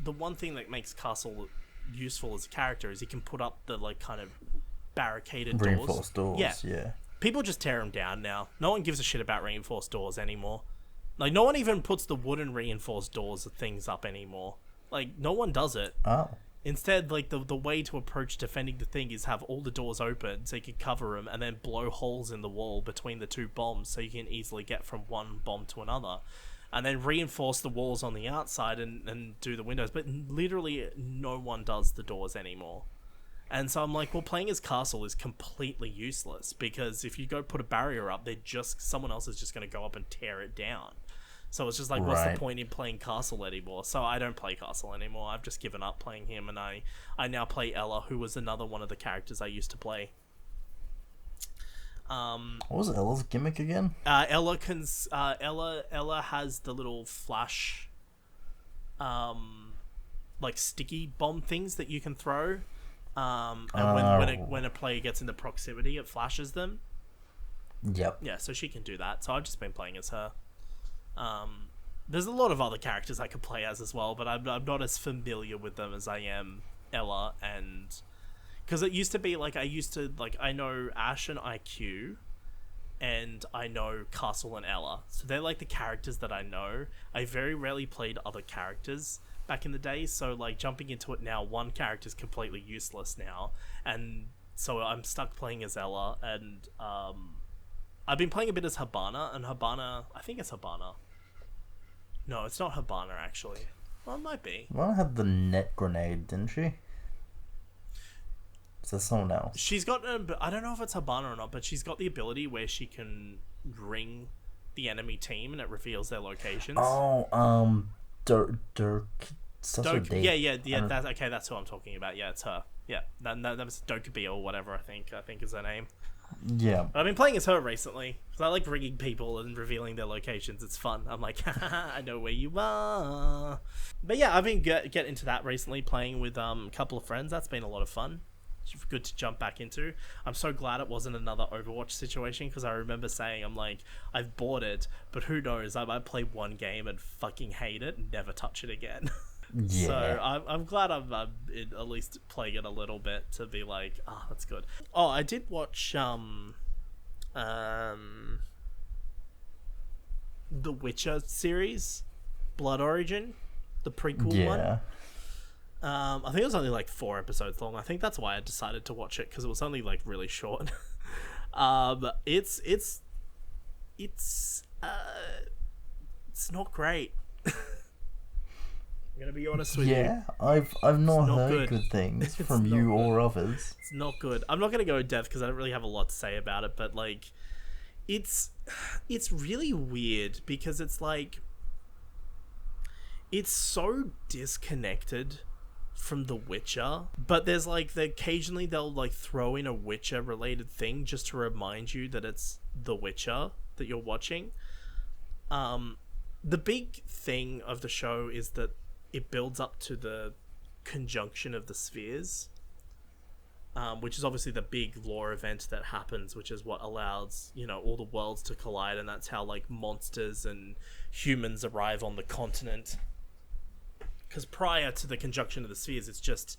the one thing that makes Castle useful as a character is he can put up the kind of barricaded reinforced doors. Yeah. People just tear them down now. No one gives a shit about reinforced doors anymore. No one even puts the wooden reinforced doors of things up anymore. No one does it. Oh. Instead, the way to approach defending the thing is have all the doors open so you can cover them, and then blow holes in the wall between the two bombs so you can easily get from one bomb to another. And then reinforce the walls on the outside and do the windows. But literally no one does the doors anymore. And so I'm like, well, playing as Castle is completely useless, because if you go put a barrier up, someone else is just going to go up and tear it down. So it's just like, what's the point in playing Castle anymore? So I don't play Castle anymore. I've just given up playing him, and I now play Ella, who was another one of the characters I used to play. What was Ella's gimmick again? Ella has the little flash, like sticky bomb things that you can throw. And when a player gets into proximity, it flashes them. Yep. Yeah, so she can do that. So I've just been playing as her. There's a lot of other characters I could play as well, but I'm not as familiar with them as I am Ella, and because it used to be like I know Ash and IQ, and I know Castle and Ella, so they're like the characters that I know. I very rarely played other characters back in the day, so like jumping into it now, one character's completely useless now, and so I'm stuck playing as Ella, and I've been playing a bit as Habana, and Habana, I think it's Habana. No, it's not Habana, actually. Well, it might be. Habana had the net grenade, didn't she? Is that someone else? She's got, I don't know if it's Habana or not, but she's got the ability where she can ring the enemy team and it reveals their locations. Oh, Dirk. Yeah, that's okay. That's who I'm talking about. Yeah, it's her. Yeah, that was Dokkaebi or whatever. I think is her name. Yeah, but I've been playing as her recently because I like ringing people and revealing their locations. It's fun. I'm like, I know where you are. But yeah, I've been get into that recently, playing with a couple of friends. That's been a lot of fun. It's good to jump back into. I'm so glad it wasn't another Overwatch situation, because I remember saying, I'm like, I've bought it, but who knows? I might play one game and fucking hate it and never touch it again. Yeah. So I'm glad I'm at least playing it a little bit to be like, that's good. Oh, I did watch The Witcher series, Blood Origin, the prequel one. I think it was only like 4 episodes long. I think that's why I decided to watch it, because it was only like really short. It's not great. I'm gonna be honest with you. Yeah, I've not heard good things from you or others. It's not good. I'm not gonna go in depth because I don't really have a lot to say about it, but like, it's really weird because it's like, it's so disconnected from The Witcher, but there's like, occasionally they'll like throw in a Witcher related thing just to remind you that it's The Witcher that you're watching. The big thing of the show is that it builds up to the conjunction of the spheres, which is obviously the big lore event that happens, which is what allows, all the worlds to collide, and that's how like monsters and humans arrive on the continent. Because prior to the conjunction of the spheres, it's just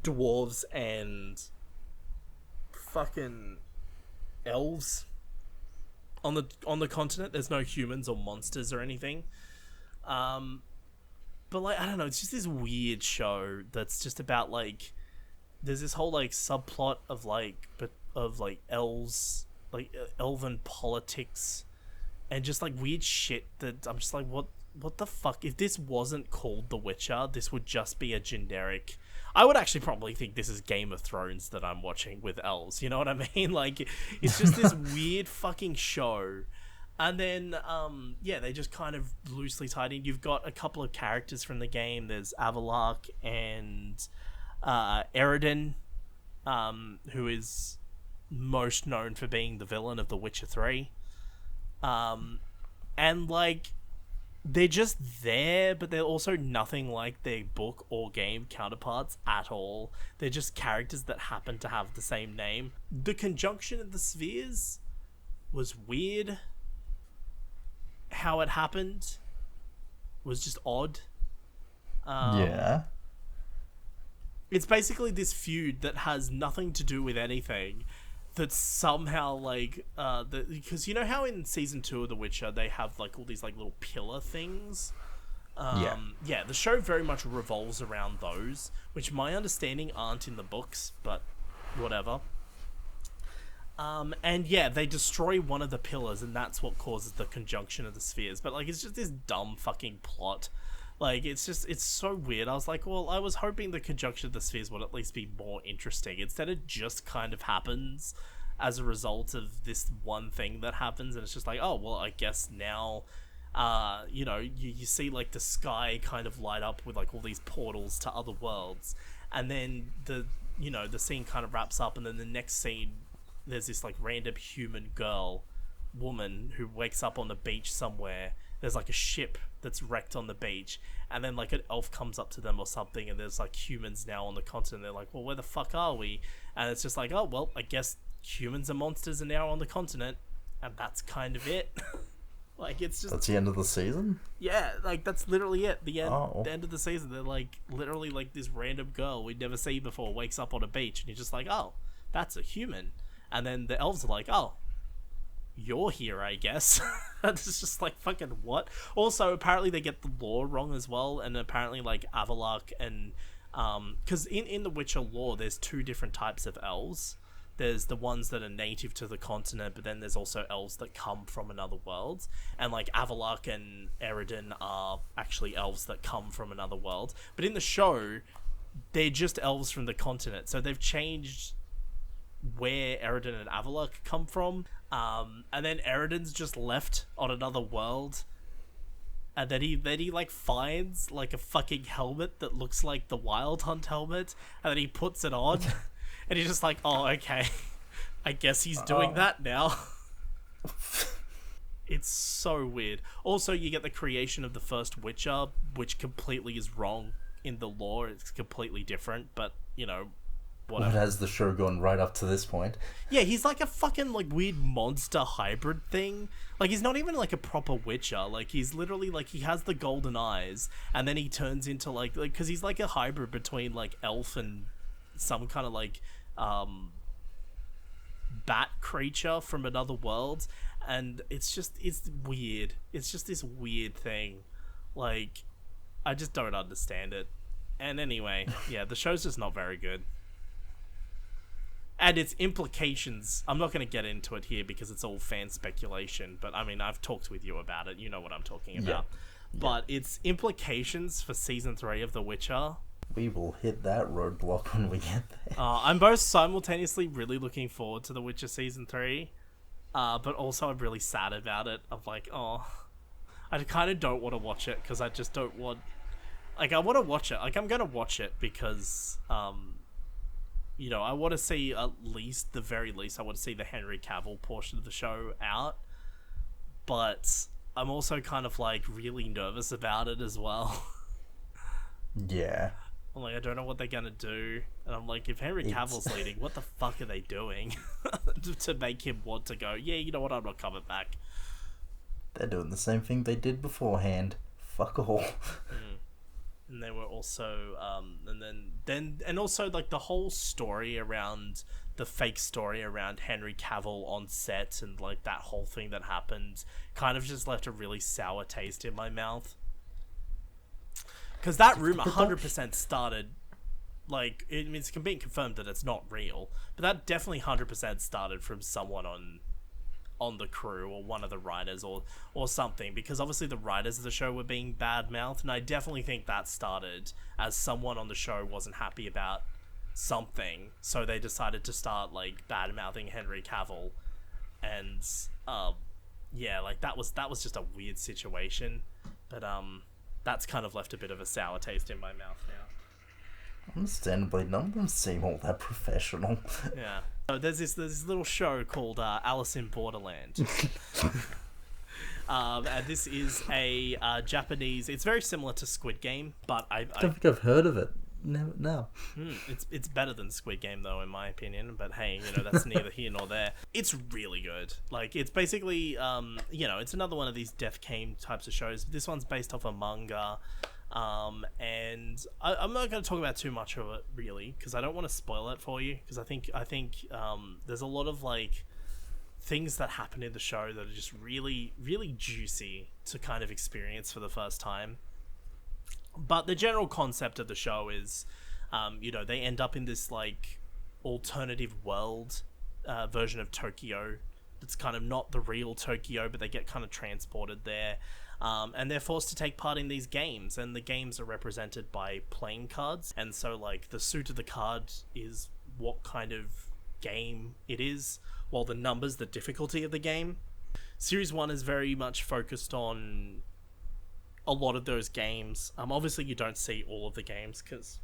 dwarves and fucking elves on the continent. There's no humans or monsters or anything. But like, I don't know, it's just this weird show that's just about like, there's this whole like subplot of like elves, like elven politics, and just like weird shit that I'm just like, what the fuck? If this wasn't called The Witcher, this would just be a generic... I would actually probably think this is Game of Thrones that I'm watching with elves, you know what I mean? Like, it's just this weird fucking show. And then, they just kind of loosely tied in. You've got a couple of characters from the game. There's Avalark and Eridan, who is most known for being the villain of The Witcher 3. And, like, they're just there, but they're also nothing like their book or game counterparts at all. They're just characters that happen to have the same name. The conjunction of the spheres was weird. How it happened was just odd. It's basically this feud that has nothing to do with anything, that somehow like because you know how in season 2 of The Witcher they have like all these like little pillar things. The show very much revolves around those, which my understanding aren't in the books, but whatever. They destroy one of the pillars, and that's what causes the conjunction of the spheres. But like, it's just this dumb fucking plot. Like, it's so weird. I was like, well, I was hoping the conjunction of the spheres would at least be more interesting. Instead, it just kind of happens, as a result of this one thing that happens, and it's just like, oh well, I guess now you see like the sky kind of light up with like all these portals to other worlds, and then the scene kind of wraps up, and then the next scene there's this like random human woman who wakes up on the beach somewhere. There's like a ship that's wrecked on the beach, and then like an elf comes up to them or something, and there's like humans now on the continent. They're like, well, where the fuck are we? And it's just like, oh well, I guess humans and monsters are now on the continent, and that's kind of it. Like, it's just... That's the end of the season? Yeah, like, that's literally it. The end of the season. They're, like, literally, like, this random girl we'd never seen before wakes up on a beach, and you're just like, oh, that's a human. And then the elves are like, oh, you're here, I guess. And it's just like, fucking what? Also, apparently they get the lore wrong as well, and apparently, like, Avalok and... Because in the Witcher lore, there's two different types of elves. There's the ones that are native to the continent, but then there's also elves that come from another world. And like Avalok and Eridan are actually elves that come from another world. But in the show, they're just elves from the continent. So they've changed where Eridan and Avalok come from. And then Eridan's just left on another world. And then he like finds like a fucking helmet that looks like the Wild Hunt helmet. And then he puts it on. And he's just like, oh, okay. I guess he's doing that now. It's so weird. Also, you get the creation of the first Witcher, which completely is wrong in the lore. It's completely different, but, whatever. What has the show gone right up to this point? Yeah, he's like a fucking, like, weird monster hybrid thing. Like, he's not even, like, a proper Witcher. Like, he's literally, like, he has the golden eyes, and then he turns into, like, because he's, like, a hybrid between, like, elf and some kind of, like... bat creature from another world, and it's weird. It's just this weird thing. Like, I just don't understand it. And anyway, yeah, the show's just not very good. And its implications, I'm not going to get into it here because it's all fan speculation, but I mean, I've talked with you about it. You know what I'm talking about. Yeah. But its implications for season 3 of The Witcher... We will hit that roadblock when we get there. I'm both simultaneously really looking forward to The Witcher Season 3, but also I'm really sad about it. I'm like, oh, I kind of don't want to watch it because I just don't want... Like, I want to watch it. Like, I'm going to watch it because, I want to see at least, the very least, I want to see the Henry Cavill portion of the show out. But I'm also kind of, like, really nervous about it as well. Yeah. I'm like, I don't know what they're gonna do, and I'm like, if Henry Cavill's leading, what the fuck are they doing to make him want to go? Yeah, you know what? I'm not coming back. They're doing the same thing they did beforehand. Fuck all. And they were also, and also like the whole story around the fake story around Henry Cavill on set and like that whole thing that happened kind of just left a really sour taste in my mouth. Because that rumor 100% started, like, it's being confirmed that it's not real, but that definitely 100% started from someone on the crew or one of the writers or something, because obviously the writers of the show were being bad-mouthed, and I definitely think that started as someone on the show wasn't happy about something, so they decided to start, like, bad-mouthing Henry Cavill, and, yeah, like, that was just a weird situation, but, that's kind of left a bit of a sour taste in my mouth now. Understandably, none of them seem all that professional. Yeah. So there's this little show called Alice in Borderland. And this is a Japanese... It's very similar to Squid Game, but I don't think I've heard of it. No. It's better than Squid Game, though, in my opinion. But hey, that's neither here nor there. It's really good. Like, it's basically, it's another one of these Death Game types of shows. This one's based off a manga. And I'm not going to talk about too much of it, really, because I don't want to spoil it for you. Because I think there's a lot of, like, things that happen in the show that are just really, really juicy to kind of experience for the first time. But the general concept of the show is, they end up in this, like, alternative world version of Tokyo. It's kind of not the real Tokyo, but they get kind of transported there. And they're forced to take part in these games, and the games are represented by playing cards. And so, like, the suit of the card is what kind of game it is, while the numbers, the difficulty of the game. Series 1 is very much focused on a lot of those games. Obviously you don't see all of the games because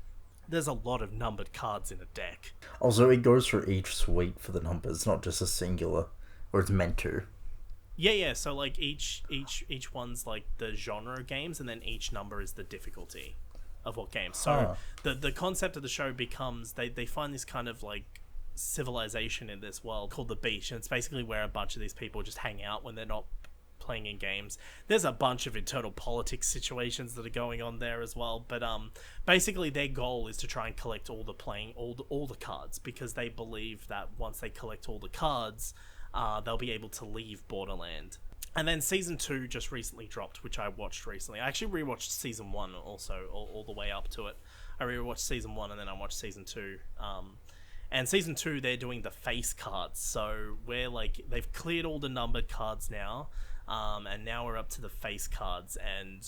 there's a lot of numbered cards in a deck. Also, it goes for each suite for the numbers, not just a singular, or it's meant to. Yeah. So like each one's like the genre of games, and then each number is the difficulty of what game. So the concept of the show becomes they find this kind of like civilization in this world called the beach, and it's basically where a bunch of these people just hang out when they're not playing in games. There's a bunch of internal politics situations that are going on there as well, but basically their goal is to try and collect all the cards, because they believe that once they collect all the cards, they'll be able to leave Borderland. And then season 2 just recently dropped, which I watched recently. I actually rewatched season 1 also, all the way up to it. I rewatched season 1 and then I watched season 2. And season 2, they're doing the face cards. So we're like, they've cleared all the numbered cards now. And now we're up to the face cards, and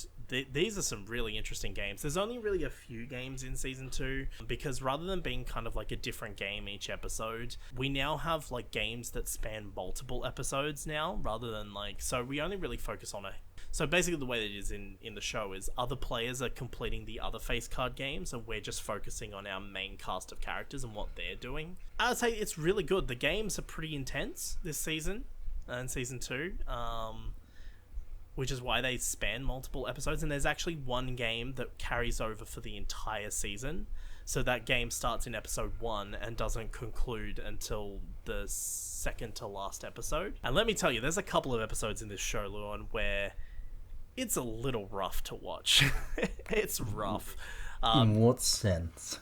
these are some really interesting games. There's only really a few games in season 2, because rather than being kind of like a different game each episode, we now have like games that span multiple episodes now, rather than like, so we only really focus on so basically the way that it is in the show is other players are completing the other face card games, and we're just focusing on our main cast of characters and what they're doing. I would say it's really good. The games are pretty intense this season. In season 2, which is why they span multiple episodes, and there's actually one game that carries over for the entire season, so that game starts in episode 1 and doesn't conclude until the second to last episode. And let me tell you, there's a couple of episodes in this show, Lewin, where it's a little rough to watch. It's rough. In what sense?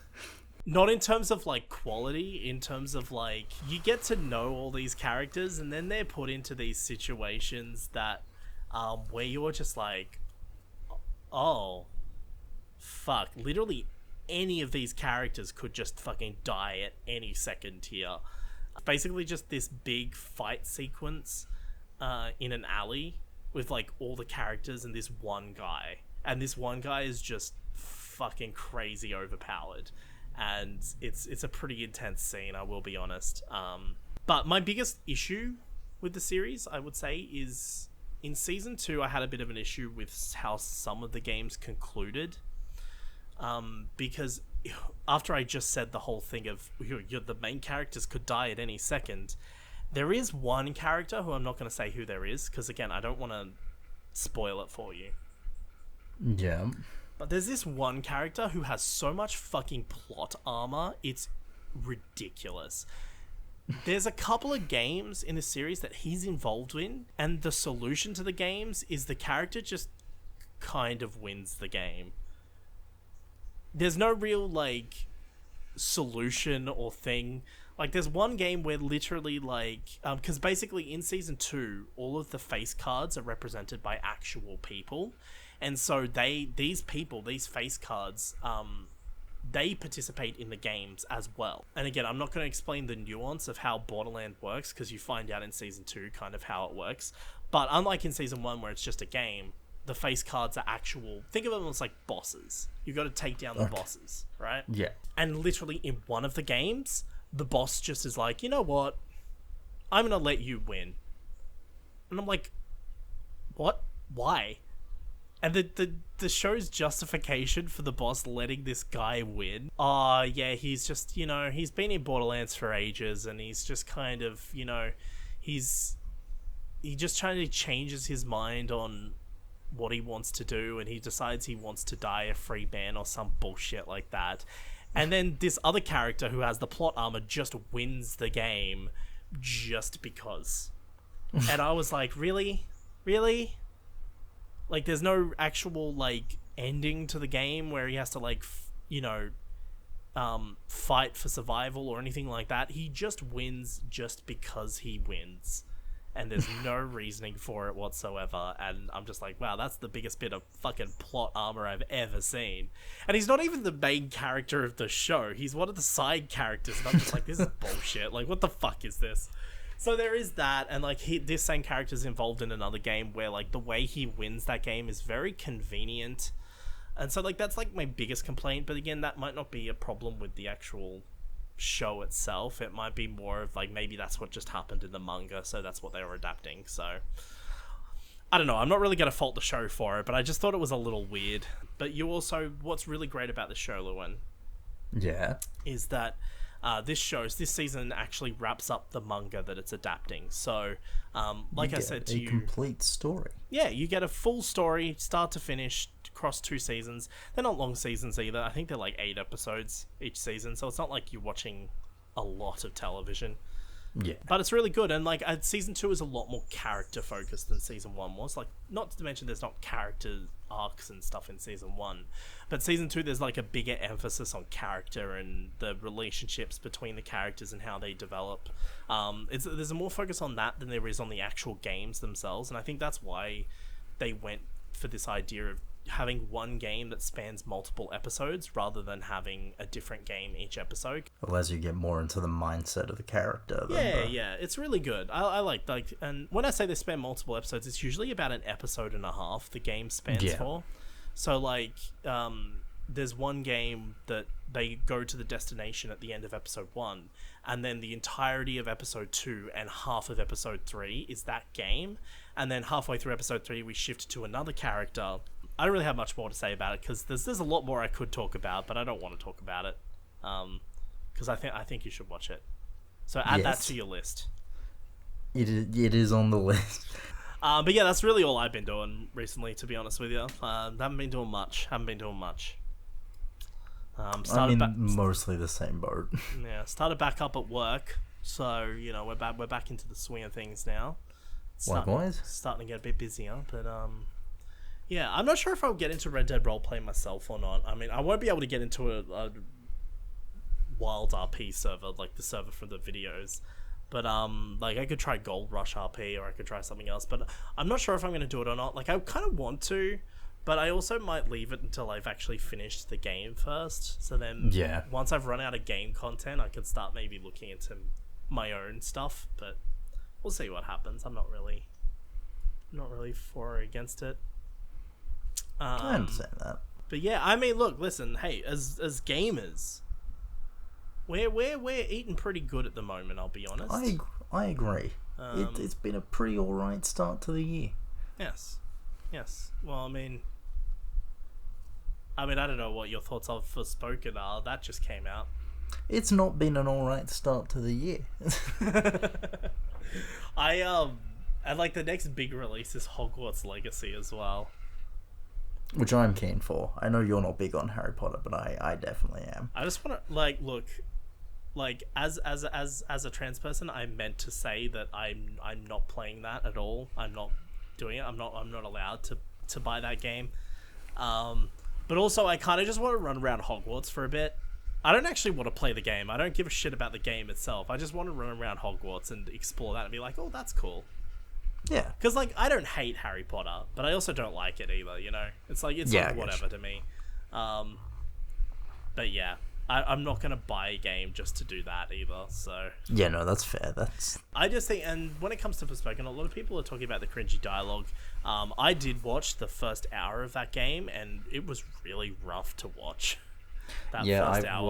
Not in terms of like quality, in terms of like, you get to know all these characters, and then they're put into these situations that where you're just like, oh fuck, literally any of these characters could just fucking die at any second here. Basically just this big fight sequence in an alley with like all the characters and this one guy, and this one guy is just fucking crazy overpowered. And it's a pretty intense scene, I will be honest. But my biggest issue with the series, I would say, is in season 2, I had a bit of an issue with how some of the games concluded. Because after I just said the whole thing of the main characters could die at any second, there is one character who I'm not going to say who there is, because again, I don't want to spoil it for you. Yeah. But there's this one character who has so much fucking plot armor, it's ridiculous. There's a couple of games in the series that he's involved in, and the solution to the games is the character just kind of wins the game. There's no real, like, solution or thing. Like, there's one game where literally, like, because basically in season 2, all of the face cards are represented by actual people. And so these face cards, they participate in the games as well. And again, I'm not going to explain the nuance of how Borderland works, because you find out in season 2 kind of how it works. But unlike in season 1 where it's just a game, the face cards are actual. Think of them as like bosses. You've got to take down the bosses, right? Yeah. And literally in one of the games, the boss just is like, you know what? I'm going to let you win. And I'm like, what? Why? And the show's justification for the boss letting this guy win, yeah, he's just, he's been in Borderlands for ages, and he's just kind of, he just trying to changes his mind on what he wants to do, and he decides he wants to die a free man or some bullshit like that. And then this other character who has the plot armor just wins the game just because. And I was like, really? Like, there's no actual, like, ending to the game where he has to, like, fight for survival or anything like that. He just wins just because he wins. And there's no reasoning for it whatsoever. And I'm just like, wow, that's the biggest bit of fucking plot armor I've ever seen. And he's not even the main character of the show. He's one of the side characters. And I'm just like, this is bullshit. Like, what the fuck is this? So there is that, and like this same character's involved in another game where like the way he wins that game is very convenient, and so like that's like my biggest complaint. But again, that might not be a problem with the actual show itself. It might be more of like maybe that's what just happened in the manga, so that's what they were adapting. So I don't know. I'm not really going to fault the show for it, but I just thought it was a little weird. But you also, what's really great about the show, Lewin, is that this season actually wraps up the manga that it's adapting. So, like I said to you, complete story. Yeah, you get a full story, start to finish, across 2 seasons. They're not long seasons either. I think they're like 8 episodes each season, so it's not like you're watching a lot of television. Yeah. But it's really good, and like season 2 is a lot more character focused than season 1 was. Like, not to mention there's not character arcs and stuff in season 1, but season 2 there's like a bigger emphasis on character and the relationships between the characters and how they develop. There's a more focus on that than there is on the actual games themselves, and I think that's why they went for this idea of having one game that spans multiple episodes rather than having a different game each episode. Allows you to get more into the mindset of the character. Yeah, it's really good. I like, and when I say they span multiple episodes, it's usually about an episode and a half the game spans for. So like, there's one game that they go to the destination at the end of episode 1, and then the entirety of episode 2 and half of episode 3 is that game, and then halfway through episode 3 we shift to another character. I don't really have much more to say about it because there's a lot more I could talk about, but I don't want to talk about it because I think you should watch it. So add that to your list. It is on the list. But yeah, that's really all I've been doing recently, to be honest with you. Haven't been doing much. Mostly the same boat. Yeah, started back up at work, so you know we're back into the swing of things now. Likewise, starting to get a bit busier, but yeah, I'm not sure if I'll get into Red Dead Roleplay myself or not. I mean, I won't be able to get into a wild RP server, like the server for the videos. But, like, I could try Gold Rush RP, or I could try something else. But I'm not sure if I'm going to do it or not. Like, I kind of want to, but I also might leave it until I've actually finished the game first. So then, once I've run out of game content, I could start maybe looking into my own stuff. But we'll see what happens. I'm not really for or against it. I understand that. But yeah, I mean, look, listen, hey, as gamers, we're eating pretty good at the moment, I'll be honest. I agree. It's been a pretty alright start to the year. Yes. Well, I mean, I don't know what your thoughts of Forspoken are. That just came out. It's not been an alright start to the year. And like the next big release is Hogwarts Legacy as well. Which I'm keen for. I know you're not big on Harry Potter, but I definitely am. I just want to look, as a trans person, I meant to say that I'm not playing that at all. I'm not doing it. I'm not allowed to buy that game. But also I kind of just want to run around Hogwarts for a bit. I don't actually want to play the game. I don't give a shit about the game itself. I just want to run around Hogwarts and explore that and be like, oh, that's cool. Yeah. Because, like, I don't hate Harry Potter, but I also don't like it either, you know? It's like, it's like whatever to me. But yeah, I'm not going to buy a game just to do that either, so... Yeah, no, that's fair. I just think, and when it comes to Forspoken, a lot of people are talking about the cringy dialogue. I did watch the first hour of that game, and it was really rough to watch. I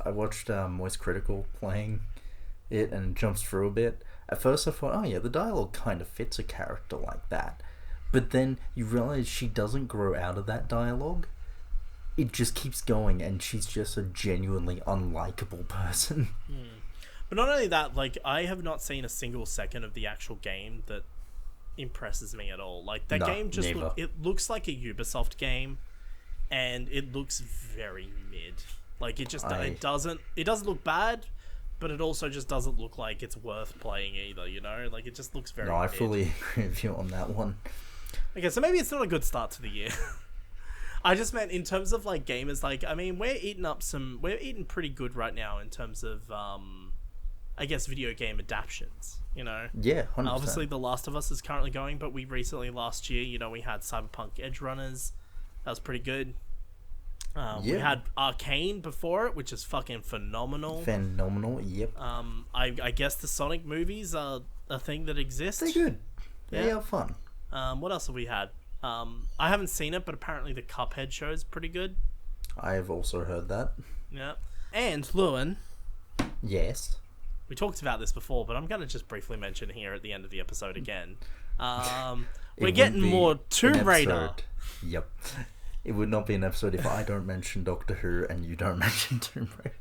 watched Moist Critical playing it and jumps through a bit. At first I thought, oh yeah, the dialogue kind of fits a character like that. But then you realize she doesn't grow out of that dialogue. It just keeps going, and she's just a genuinely unlikable person. But not only that, like, I have not seen a single second of the actual game that impresses me at all. Like, that game just it looks like a Ubisoft game, and it looks very mid. Like, it doesn't look bad, but it also just doesn't look like it's worth playing either, you know? Like, it just looks very mid. I fully agree with you on that one. Okay, so maybe it's not a good start to the year. I just meant in terms of, like, gamers, like, I mean, we're eating pretty good right now in terms of, I guess, video game adaptions, you know? Yeah, 100%. Obviously, The Last of Us is currently going, but we recently, last year, you know, we had Cyberpunk Edge Runners. That was pretty good. We had Arcane before it, which is fucking phenomenal. Yep. I guess the Sonic movies are a thing that exists. They're good. They are fun. What else have we had? I haven't seen it, but apparently the Cuphead show is pretty good. I have also heard that. Yeah. And, Lewin, Yes. We talked about this before, but I'm going to just briefly mention here at the end of the episode again. We're getting more Tomb Raider. Yep. It would not be an episode if I don't mention Doctor Who and you don't mention Tomb Raider.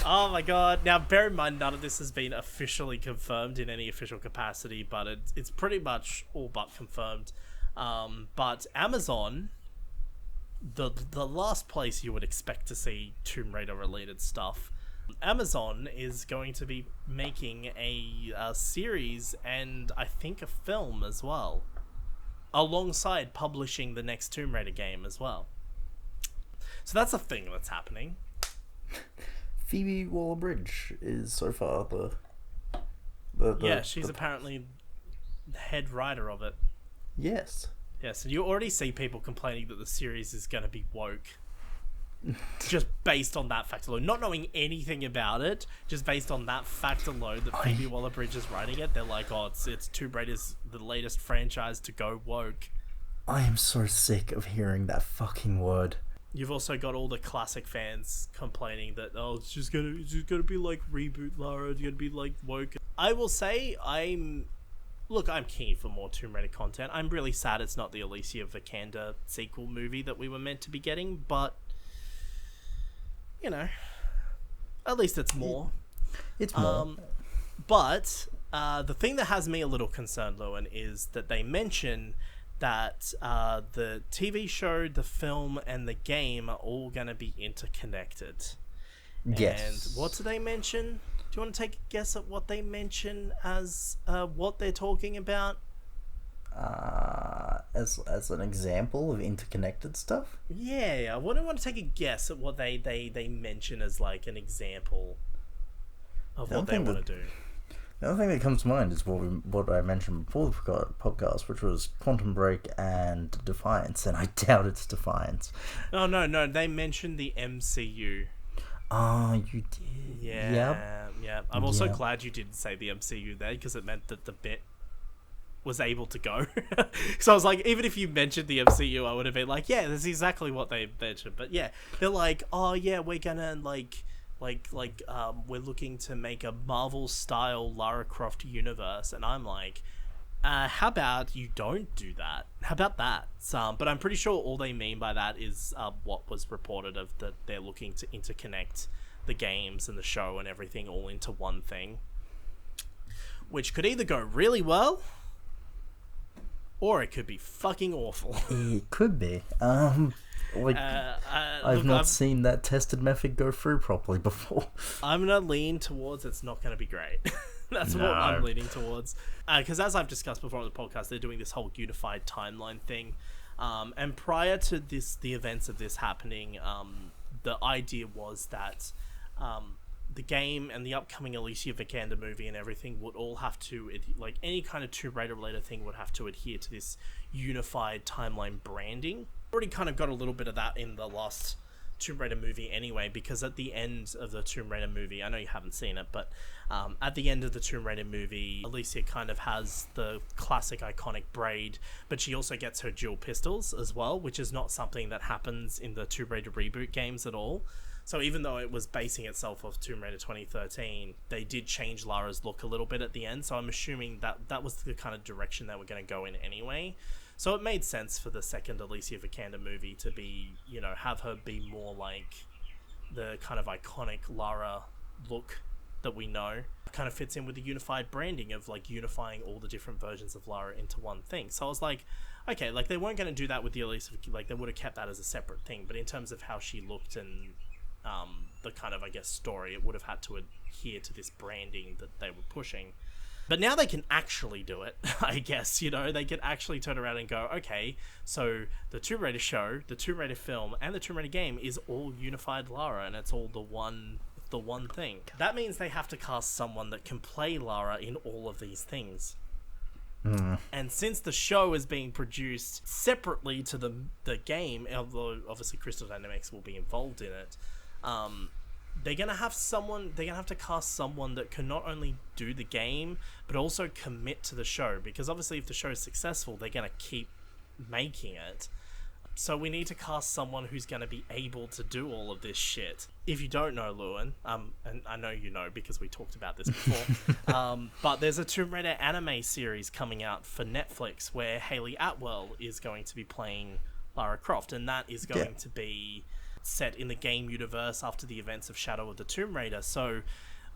Oh my god. Now, bear in mind, none of this has been officially confirmed in any official capacity, but it's pretty much all but confirmed. But Amazon, the last place you would expect to see Tomb Raider related stuff, Amazon is going to be making a series and I think a film as well, alongside publishing the next Tomb Raider game as well. So that's a thing that's happening. Phoebe Waller-Bridge is so far the she's apparently the head writer of it. Yes. Yes, and you already see people complaining that the series is going to be woke. Just based on that fact alone. Not knowing anything about it, just based on that fact alone that Phoebe Waller-Bridge is writing it, they're like, oh, it's Tomb Raider's the latest franchise to go woke. I am so sick of hearing that fucking word. You've also got all the classic fans complaining that, oh, it's just gonna be like reboot Lara, it's gonna be like woke. I will say, I'm keen for more Tomb Raider content. I'm really sad it's not the Alicia Vikander sequel movie that we were meant to be getting, but you know, at least it's more. It's more. But the thing that has me a little concerned, Lewin, is that they mention that the TV show, the film, and the game are all going to be interconnected. Yes. And what do they mention? Do you want to take a guess at what they mention as what they're talking about? As an example of interconnected stuff? Yeah, I want to take a guess at what they mention as like an example of what they want to do. The only thing that comes to mind is what I mentioned before the podcast, which was Quantum Break and Defiance, and I doubt it's Defiance. Oh, no, they mentioned the MCU. Oh, you did? Yeah. I'm also glad you didn't say the MCU there, because it meant that the bit was able to go. So I was like, even if you mentioned the MCU, I would have been like, yeah, that's exactly what they mentioned. But yeah, they're like, oh yeah, we're gonna we're looking to make a Marvel style Lara Croft universe, and I'm like, how about you don't do that? How about that? But I'm pretty sure all they mean by that is what was reported of that they're looking to interconnect the games and the show and everything all into one thing, which could either go really well or it could be fucking awful. It could be. I've not seen that tested method go through properly before. I'm gonna lean towards it's not gonna be great. That's what I'm leaning towards. Because as I've discussed before on the podcast, they're doing this whole unified timeline thing. And prior to the events of this happening, the idea was that the game and the upcoming Alicia Vikander movie and everything would all have to, like any kind of Tomb Raider related thing would have to adhere to this unified timeline branding. Already kind of got a little bit of that in the last Tomb Raider movie anyway, because at the end of the Tomb Raider movie, I know you haven't seen it, but at the end of the Tomb Raider movie, Alicia kind of has the classic iconic braid, but she also gets her dual pistols as well, which is not something that happens in the Tomb Raider reboot games at all. So even though it was basing itself off Tomb Raider 2013, they did change Lara's look a little bit at the end, so I'm assuming that was the kind of direction they were going to go in anyway. So it made sense for the second Alicia Vikander movie to be, you know, have her be more like the kind of iconic Lara look that we know. It kind of fits in with the unified branding of like unifying all the different versions of Lara into one thing. So I was like, okay, like they weren't going to do that with the Alicia, like they would have kept that as a separate thing, but in terms of how she looked and the kind of, I guess, story, it would have had to adhere to this branding that they were pushing. But now they can actually do it, I guess, you know, they can actually turn around and go, okay, so the Tomb Raider show, the Tomb Raider film, and the Tomb Raider game is all unified Lara, and it's all the one thing. That means they have to cast someone that can play Lara in all of these things. And since the show is being produced separately to the game, although obviously Crystal Dynamics will be involved in it, they're gonna have to cast someone that can not only do the game but also commit to the show, because obviously if the show is successful, they're gonna keep making it. So we need to cast someone who's going to be able to do all of this shit. If you don't know, Lewin, and I know you know because we talked about this before, but there's a Tomb Raider anime series coming out for Netflix where Hayley Atwell is going to be playing Lara Croft, and that is going to be set in the game universe after the events of Shadow of the Tomb Raider. So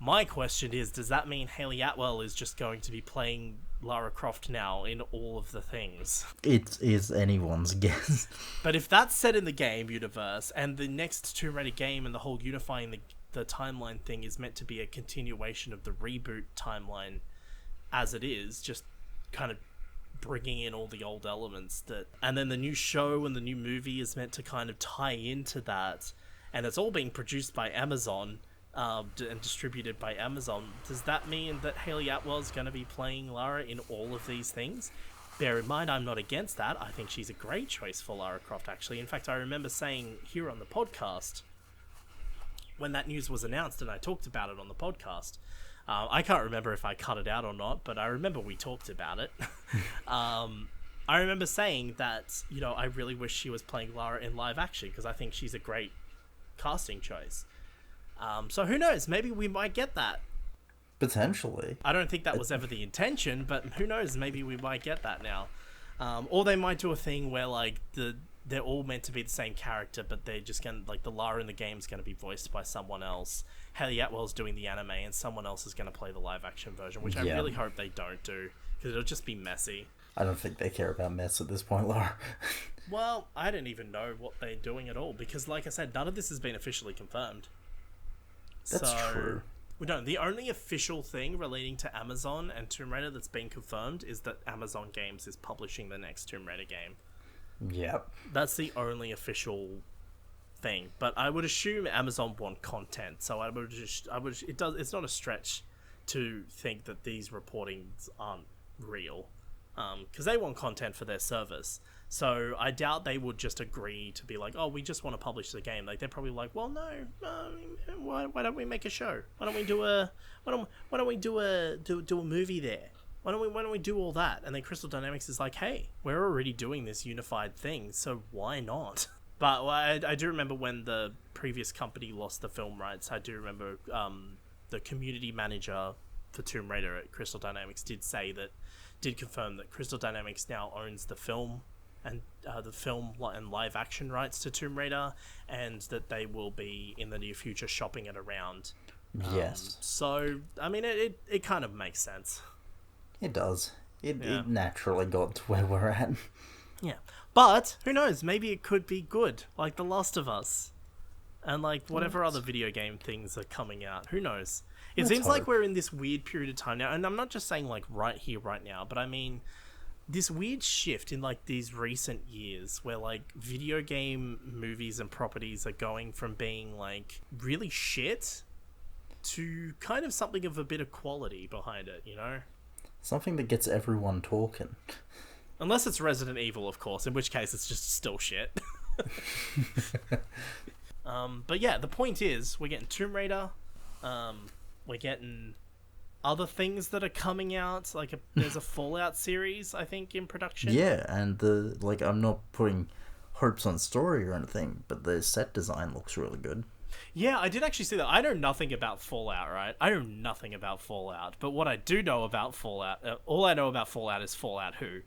my question is, does that mean Hayley Atwell is just going to be playing Lara Croft now in all of the things? It is anyone's guess. But if that's set in the game universe, and the next Tomb Raider game and the whole unifying the timeline thing is meant to be a continuation of the reboot timeline as it is, just kind of bringing in all the old elements and then the new show and the new movie is meant to kind of tie into that, and it's all being produced by Amazon and distributed by Amazon. Does that mean that Hayley Atwell is going to be playing Lara in all of these things? Bear in mind, I'm not against that. I think she's a great choice for Lara Croft, actually. In fact, I remember saying here on the podcast, when that news was announced and I talked about it on the podcast, I can't remember if I cut it out or not, but I remember we talked about it. I remember saying that, I really wish she was playing Lara in live action because I think she's a great casting choice. So who knows? Maybe we might get that. Potentially. I don't think that was ever the intention, but who knows? Maybe we might get that now. Or they might do a thing where they're all meant to be the same character, but they're just gonna the Lara in the game is gonna be voiced by someone else. Hayley Atwell's doing the anime, and someone else is gonna play the live action version, which I really hope they don't do because it'll just be messy. I don't think they care about mess at this point, Lara. Well, I don't even know what they're doing at all because, like I said, none of this has been officially confirmed. That's true. We don't. The only official thing relating to Amazon and Tomb Raider that's been confirmed is that Amazon Games is publishing the next Tomb Raider game. Yep. That's the only official thing. But I would assume Amazon want content, so it's not a stretch to think that these reportings aren't real, because they want content for their service. So I doubt they would just agree to be like, oh, we just want to publish the game. They're probably like, well, no, why don't we make a show? Why don't we do a movie there? Why don't we do all that? And then Crystal Dynamics is like, hey, we're already doing this unified thing, so why not? But I do remember when the previous company lost the film rights. I do remember the community manager for Tomb Raider at Crystal Dynamics did confirm that Crystal Dynamics now owns the film and the film and live action rights to Tomb Raider, and that they will be in the near future shopping it around. Yes. So I mean, it kind of makes sense. It does. It naturally got to where we're at. Yeah. But who knows? Maybe it could be good, like The Last of Us, and like whatever other video game things are coming out. Who knows? It seems like we're in this weird period of time now, and I'm not just saying like right here, right now, but I mean this weird shift in like these recent years where like video game movies and properties are going from being like really shit to kind of something of a bit of quality behind it, Something that gets everyone talking. Unless it's Resident Evil, of course, in which case it's just still shit. But yeah, the point is, we're getting Tomb Raider, we're getting other things that are coming out, there's a Fallout series, I think, in production. Yeah, and I'm not putting hopes on story or anything, but the set design looks really good. Yeah, I did actually see that. I know nothing about Fallout, right? I know nothing about Fallout, but what I do know about Fallout, all I know about Fallout is Fallout Who.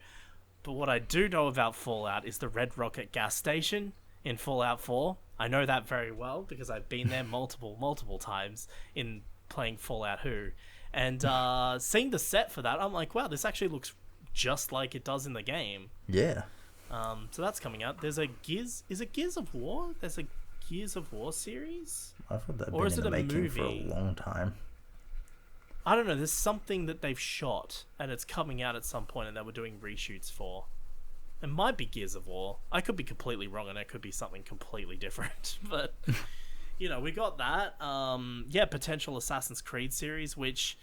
But what I do know about Fallout is the Red Rocket gas station in Fallout 4. I know that very well because I've been there multiple times in playing Fallout Who. And seeing the set for that, I'm like, wow, this actually looks just like it does in the game. Yeah. So that's coming out. There's a Gears... Is it Gears of War? There's a Gears of War series? I've heard that been in the making for a long time. I don't know, there's something that they've shot and it's coming out at some point and they were doing reshoots for. It might be Gears of War. I could be completely wrong and it could be something completely different. But, we got that. Potential Assassin's Creed series, which,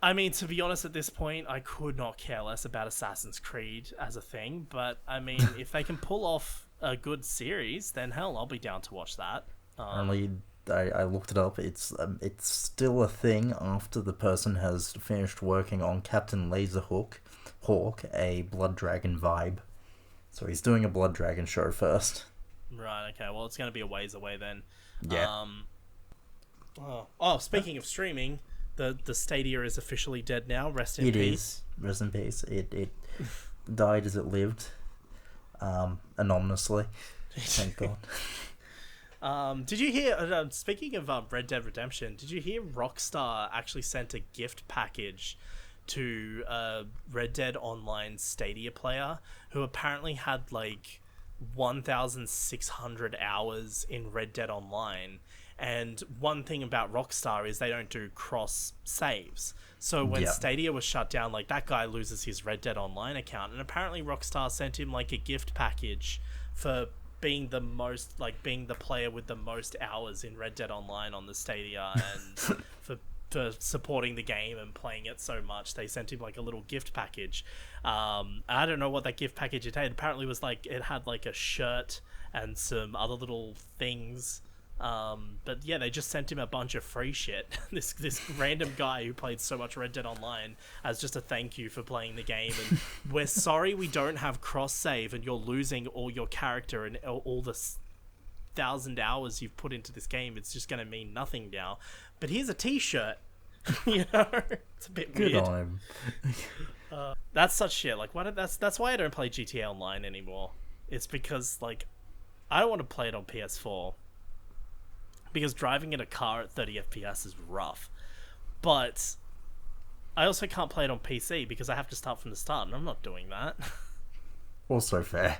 I mean, to be honest at this point, I could not care less about Assassin's Creed as a thing. But, I mean, if they can pull off a good series, then hell, I'll be down to watch that. I looked it up. It's still a thing after the person has finished working on Captain Laserhawk, a Blood Dragon vibe. So he's doing a Blood Dragon show first. Right, okay. Well, it's going to be a ways away then. Yeah. Speaking of streaming, the Stadia is officially dead now. Rest in peace. It is. Rest in peace. It died as it lived. Anonymously. Thank God. Did you hear, speaking of Red Dead Redemption, did you hear Rockstar actually sent a gift package to a Red Dead Online Stadia player who apparently had like 1,600 hours in Red Dead Online? And one thing about Rockstar is they don't do cross saves. So when Stadia was shut down, like, that guy loses his Red Dead Online account, and apparently Rockstar sent him like a gift package for being the player with the most hours in Red Dead Online on the Stadia, and for supporting the game and playing it so much, they sent him like a little gift package. I don't know what that gift package it had. Apparently it had like a shirt and some other little things. But yeah, they just sent him a bunch of free shit. This random guy who played so much Red Dead Online as just a thank you for playing the game. And we're sorry we don't have cross save, and you're losing all your character and all the 1,000 hours you've put into this game. It's just going to mean nothing now. But here's a T-shirt. You know, it's a bit weird. Good on him. That's such shit. Like, that's why I don't play GTA Online anymore. It's because like I don't want to play it on PS4. Because driving in a car at 30 FPS is rough. But I also can't play it on PC because I have to start from the start, and I'm not doing that. Also fair.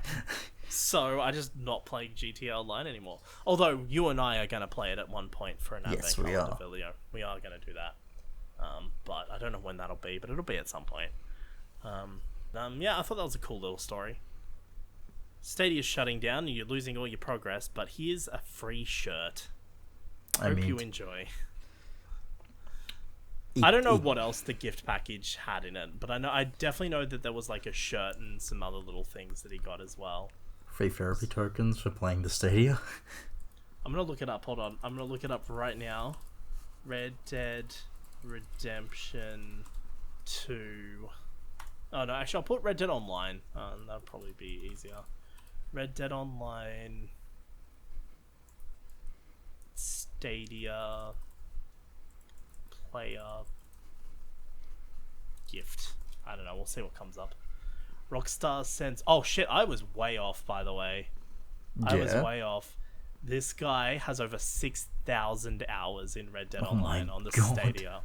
So I just not playing GTA Online anymore. Although you and I are going to play it at one point for an Advent Calendar video. We are going to do that. But I don't know when that'll be, but it'll be at some point. Yeah, I thought that was a cool little story. Stadia's shutting down and you're losing all your progress, but here's a free shirt. Hope you enjoy. I don't know what else the gift package had in it, but I definitely know that there was like a shirt and some other little things that he got as well. Free therapy tokens for playing the Stadia. I'm gonna look it up. Hold on, I'm gonna look it up right now. Red Dead Redemption 2. Oh no, actually I'll put Red Dead Online. That'll probably be easier. Red Dead Online Stadia player gift. I don't know, we'll see what comes up. Rockstar sends... Oh shit, I was way off, by the way. I was way off. This guy has over 6,000 hours in Red Dead Online on the Stadia.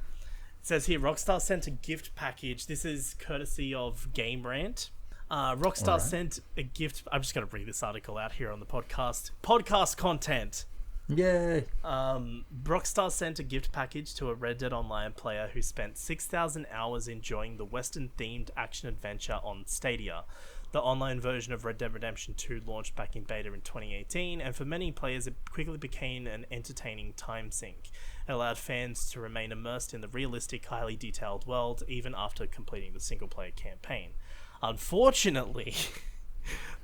It says here, Rockstar sent a gift package. This is courtesy of Game Rant. Rockstar sent a gift... I'm just going to read this article out here on the podcast. Podcast content. Yay. Rockstar sent a gift package to a Red Dead Online player who spent 6,000 hours enjoying the Western-themed action-adventure on Stadia. The online version of Red Dead Redemption 2 launched back in beta in 2018, and for many players it quickly became an entertaining time sink. It allowed fans to remain immersed in the realistic, highly detailed world, even after completing the single-player campaign. Unfortunately...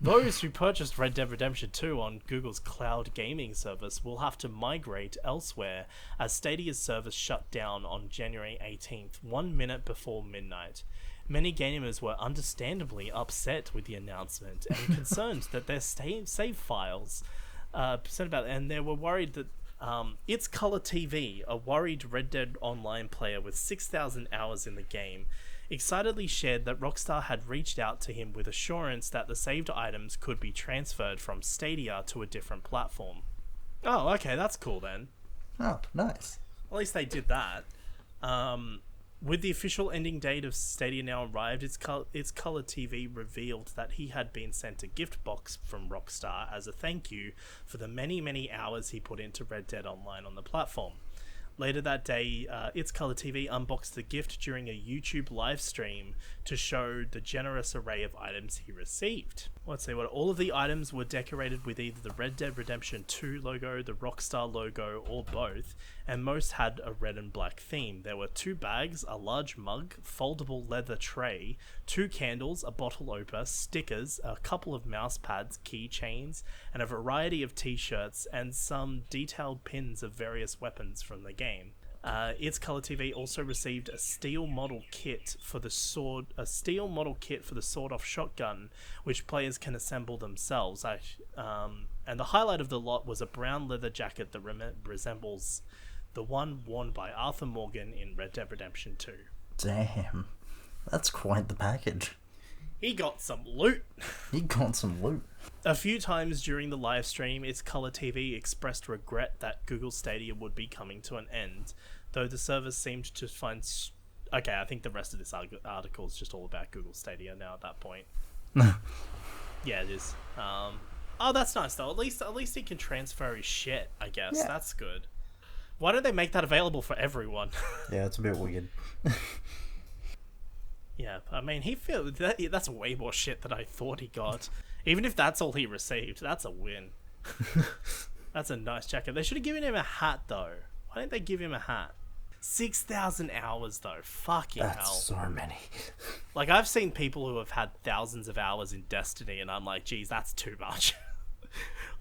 those who purchased Red Dead Redemption 2 on Google's cloud gaming service will have to migrate elsewhere as Stadia's service shut down on January 18th, 1 minute before midnight. Many gamers were understandably upset with the announcement and concerned that their save files, and they were worried that It's Color TV, a worried Red Dead Online player with 6,000 hours in the game, excitedly shared that Rockstar had reached out to him with assurance that the saved items could be transferred from Stadia to a different platform. Oh, okay, that's cool then. Oh, nice. At least they did that. With the official ending date of Stadia now arrived, It's Color TV revealed that he had been sent a gift box from Rockstar as a thank you for the many, many hours he put into Red Dead Online on the platform. Later that day, It's Color TV unboxed the gift during a YouTube live stream to show the generous array of items he received. Let's see what all of the items were decorated with either the Red Dead Redemption 2 logo, the Rockstar logo, or both, and most had a red and black theme. There were 2 bags, a large mug, foldable leather tray, 2 candles, a bottle opener, stickers, a couple of mouse pads, keychains, and a variety of t-shirts, and some detailed pins of various weapons from the game. Its color TV also received a steel model kit for the sawed-off shotgun, which players can assemble themselves. And the highlight of the lot was a brown leather jacket that resembles the one worn by Arthur Morgan in Red Dead Redemption 2. Damn, that's quite the package. He got some loot. A few times during the live stream, its color TV expressed regret that Google Stadia would be coming to an end, though the service seemed to find... Okay, I think the rest of this article is just all about Google Stadia now at that point. Yeah, it is. Oh, that's nice though. At least he can transfer his shit, I guess. Yeah. That's good. Why don't they make that available for everyone? Yeah, it's a bit weird. Yeah, I mean, that's way more shit than I thought he got. Even if that's all he received, that's a win. That's a nice jacket. They should have given him a hat, though. Why didn't they give him a hat? 6,000 hours, though. Fucking hell. That's so many. Like, I've seen people who have had thousands of hours in Destiny, and I'm like, geez, that's too much.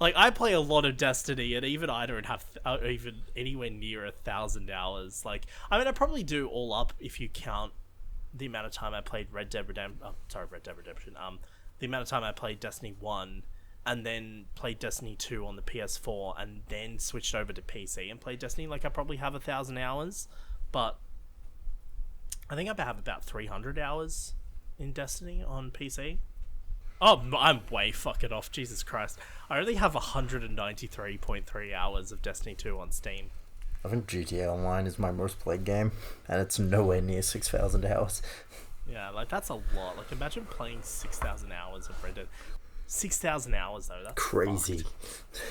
Like, I play a lot of Destiny, and even I don't have even anywhere near 1,000 hours. Like, I mean, I probably do all up if you count the amount of time I played Red Dead Redemption. The amount of time I played Destiny 1, and then played Destiny 2 on the PS4, and then switched over to PC and played Destiny. Like, I probably have 1,000 hours, but I think I have about 300 hours in Destiny on PC. Oh, I'm way fucking off. Jesus Christ. I only have 193.3 hours of Destiny 2 on Steam. I think GTA Online is my most played game, and it's nowhere near 6,000 hours. Yeah, like, that's a lot. Like, imagine playing 6,000 hours of Red Dead. 6,000 hours, though. That's crazy. Fucked.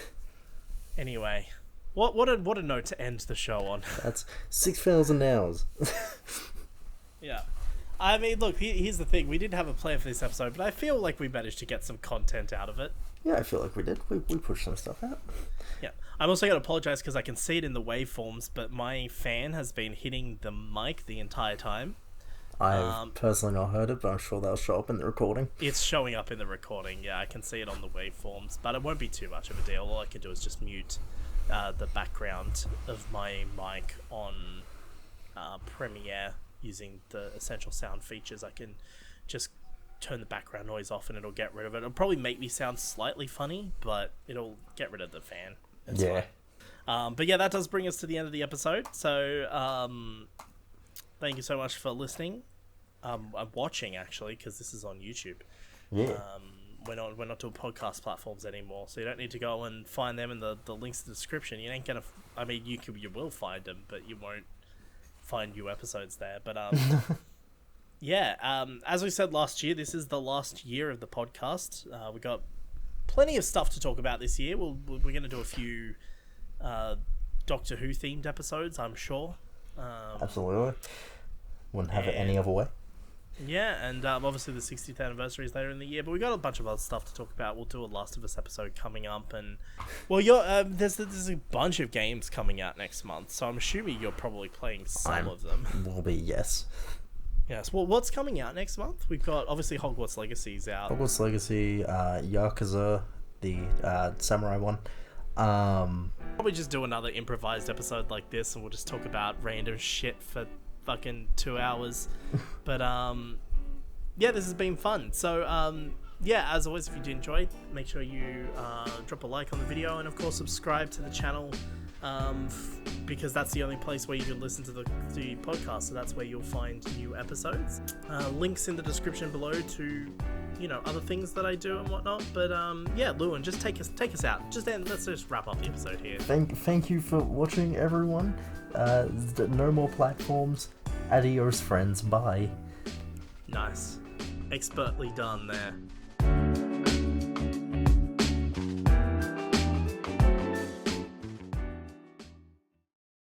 Anyway, what a note to end the show on. That's 6,000 hours. Yeah. I mean, look, here's the thing. We didn't have a plan for this episode, but I feel like we managed to get some content out of it. Yeah, I feel like we did. We pushed some stuff out. Yeah. I'm also going to apologize because I can see it in the waveforms, but my fan has been hitting the mic the entire time. I've personally not heard it, but I'm sure that'll show up in the recording. It's showing up in the recording, yeah. I can see it on the waveforms, but it won't be too much of a deal. All I can do is just mute the background of my mic on Premiere using the essential sound features. I can just turn the background noise off and it'll get rid of it. It'll probably make me sound slightly funny, but it'll get rid of the fan. It's fine. But yeah, that does bring us to the end of the episode. So thank you so much for listening. I'm watching, actually, because this is on YouTube. Yeah. We're not doing podcast platforms anymore, so you don't need to go and find them in the links in the description. You ain't gonna. I mean, you will find them, but you won't find new episodes there. But yeah. As we said last year, this is the last year of the podcast. We got plenty of stuff to talk about this year. We're going to do a few Doctor Who themed episodes, I'm sure. Absolutely. Wouldn't have it any other way. Yeah, and obviously the 60th anniversary is later in the year, but we got a bunch of other stuff to talk about. We'll do a Last of Us episode coming up, and well, there's a bunch of games coming out next month, so I'm assuming you're probably playing some of them. Will be, yes. Yes. Well, what's coming out next month? We've got obviously Hogwarts Legacy's out. Hogwarts Legacy, Yakuza, the samurai one. Probably just do another improvised episode like this, and we'll just talk about random shit for fucking 2 hours. But yeah, this has been fun. So yeah, as always, if you did enjoy, make sure you drop a like on the video, and of course subscribe to the channel, because that's the only place where you can listen to the podcast. So that's where you'll find new episodes. Links in the description below to other things that I do and whatnot. But yeah, Lewin, just take us out. Let's just wrap up the episode here. Thank you for watching, everyone. No more platforms. Adios, friends. Bye. Nice. Expertly done there.